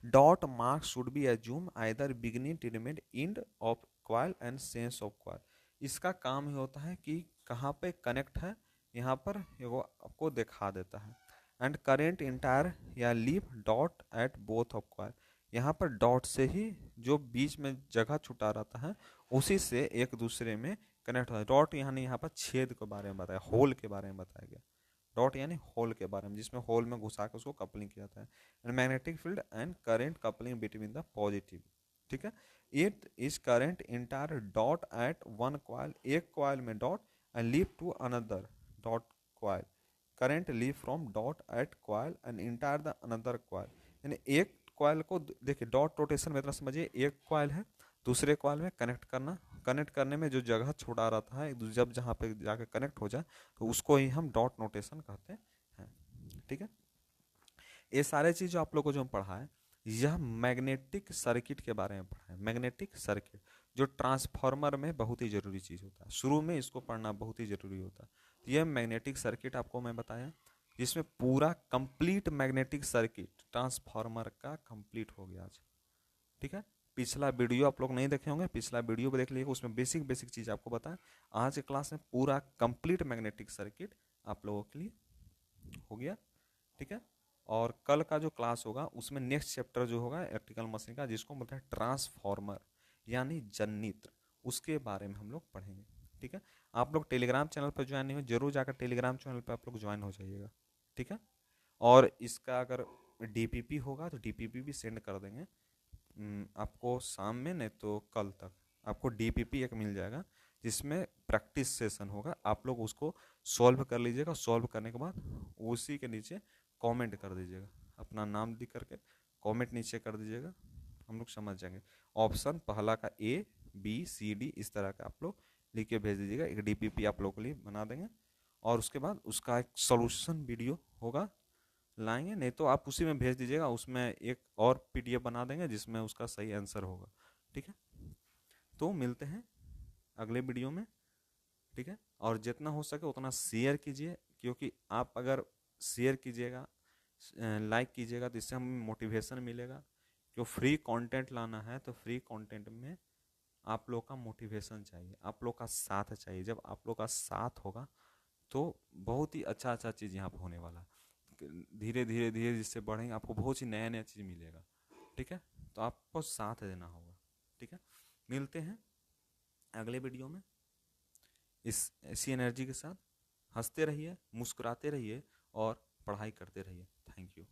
A: Dot mark should be assume either beginning terminate end of coil and sense of coil. इसका काम ही होता है कि कहाँ पे कनेक्ट है, यहाँ पर वो आपको दिखा देता है। एंड करेंट इंटायर या leave dot at both of coil. यहाँ पर डॉट से ही जो बीच में जगह छुटा रहता है उसी से एक दूसरे में कनेक्ट होता है। डॉट यानी यहाँ पर छेद के बारे में बताया, होल के बारे में बताया गया। डॉट यानी होल के बारे में, जिसमें होल में घुसा के उसको कपलिंग किया जाता है। And magnetic field and current coupling between the positive. ठीक है। It is current entire dot at one coil, एक कॉइल में dot, and leave to another dot coil. Current leave from dot at coil and entire the another coil. यानी एक coil को देखिए, dot rotation में इतना समझिए, एक कॉइल है दूसरे कॉइल में कनेक्ट करना, कनेक्ट करने में जो जगह छोड़ा रहता है जब जहाँ पे जाके कनेक्ट हो जाए तो उसको ही हम डॉट नोटेशन कहते हैं। ठीक है। ये सारे चीज जो आप लोगों को जो पढ़ा है यह मैग्नेटिक सर्किट के बारे में पढ़ा है। मैग्नेटिक सर्किट जो ट्रांसफार्मर में बहुत ही जरूरी चीज होता है, शुरू में इसको पढ़ना बहुत ही जरूरी होता है। तो यह मैग्नेटिक सर्किट आपको मैं बताया, जिसमें पूरा कंप्लीट मैग्नेटिक सर्किट ट्रांसफार्मर का कंप्लीट हो गया आज। ठीक है। पिछला वीडियो आप लोग नहीं देखे होंगे, पिछला वीडियो भी देख लीजिएगा, उसमें बेसिक बेसिक चीज आपको बताया। आज के क्लास में पूरा कंप्लीट मैग्नेटिक सर्किट आप लोगों के लिए हो गया। ठीक है। और कल का जो क्लास होगा उसमें नेक्स्ट चैप्टर जो होगा इलेक्ट्रिकल मशीन का, जिसको मतलब ट्रांसफॉर्मर यानी जनरेटर, उसके बारे में हम लोग पढ़ेंगे। ठीक है। आप लोग टेलीग्राम चैनल पर ज्वाइन नहीं हो, जरूर जाकर टेलीग्राम चैनल पर आप लोग ज्वाइन हो जाइएगा। ठीक है। और इसका अगर डीपीपी होगा तो डीपीपी भी सेंड कर देंगे आपको शाम में, नहीं तो कल तक आपको डीपीपी एक मिल जाएगा जिसमें प्रैक्टिस सेशन होगा। आप लोग उसको सॉल्व कर लीजिएगा, सॉल्व करने के बाद उसी के नीचे कमेंट कर दीजिएगा, अपना नाम लिख करके कमेंट नीचे कर दीजिएगा, हम लोग समझ जाएंगे। ऑप्शन पहला का A B C D इस तरह का आप लोग लिख के भेज दीजिएगा, एक डीपीपी आप लोग के लिए बना देंगे। और उसके बाद उसका एक सॉल्यूशन वीडियो होगा, लाएंगे। नहीं तो आप उसी में भेज दीजिएगा, उसमें एक और पीडीएफ बना देंगे जिसमें उसका सही आंसर होगा। ठीक है, तो मिलते हैं अगले वीडियो में। ठीक है, और जितना हो सके उतना शेयर कीजिए, क्योंकि आप अगर शेयर कीजिएगा, लाइक कीजिएगा, तो इससे हमें मोटिवेशन मिलेगा। जो फ्री कंटेंट लाना है तो फ्री कंटेंट में आप लोग का मोटिवेशन चाहिए, आप लोग का साथ चाहिए। जब आप लोग का साथ होगा तो बहुत ही अच्छा अच्छा चीज़ यहाँ पर होने वाला है। धीरे धीरे धीरे जिससे बढ़ेंगे, आपको बहुत सी नया नया चीज़ मिलेगा। ठीक है, तो आपको साथ देना होगा। ठीक है, मिलते हैं अगले वीडियो में इसी एनर्जी के साथ। हंसते रहिए, मुस्कुराते रहिए और पढ़ाई करते रहिए। Thank you.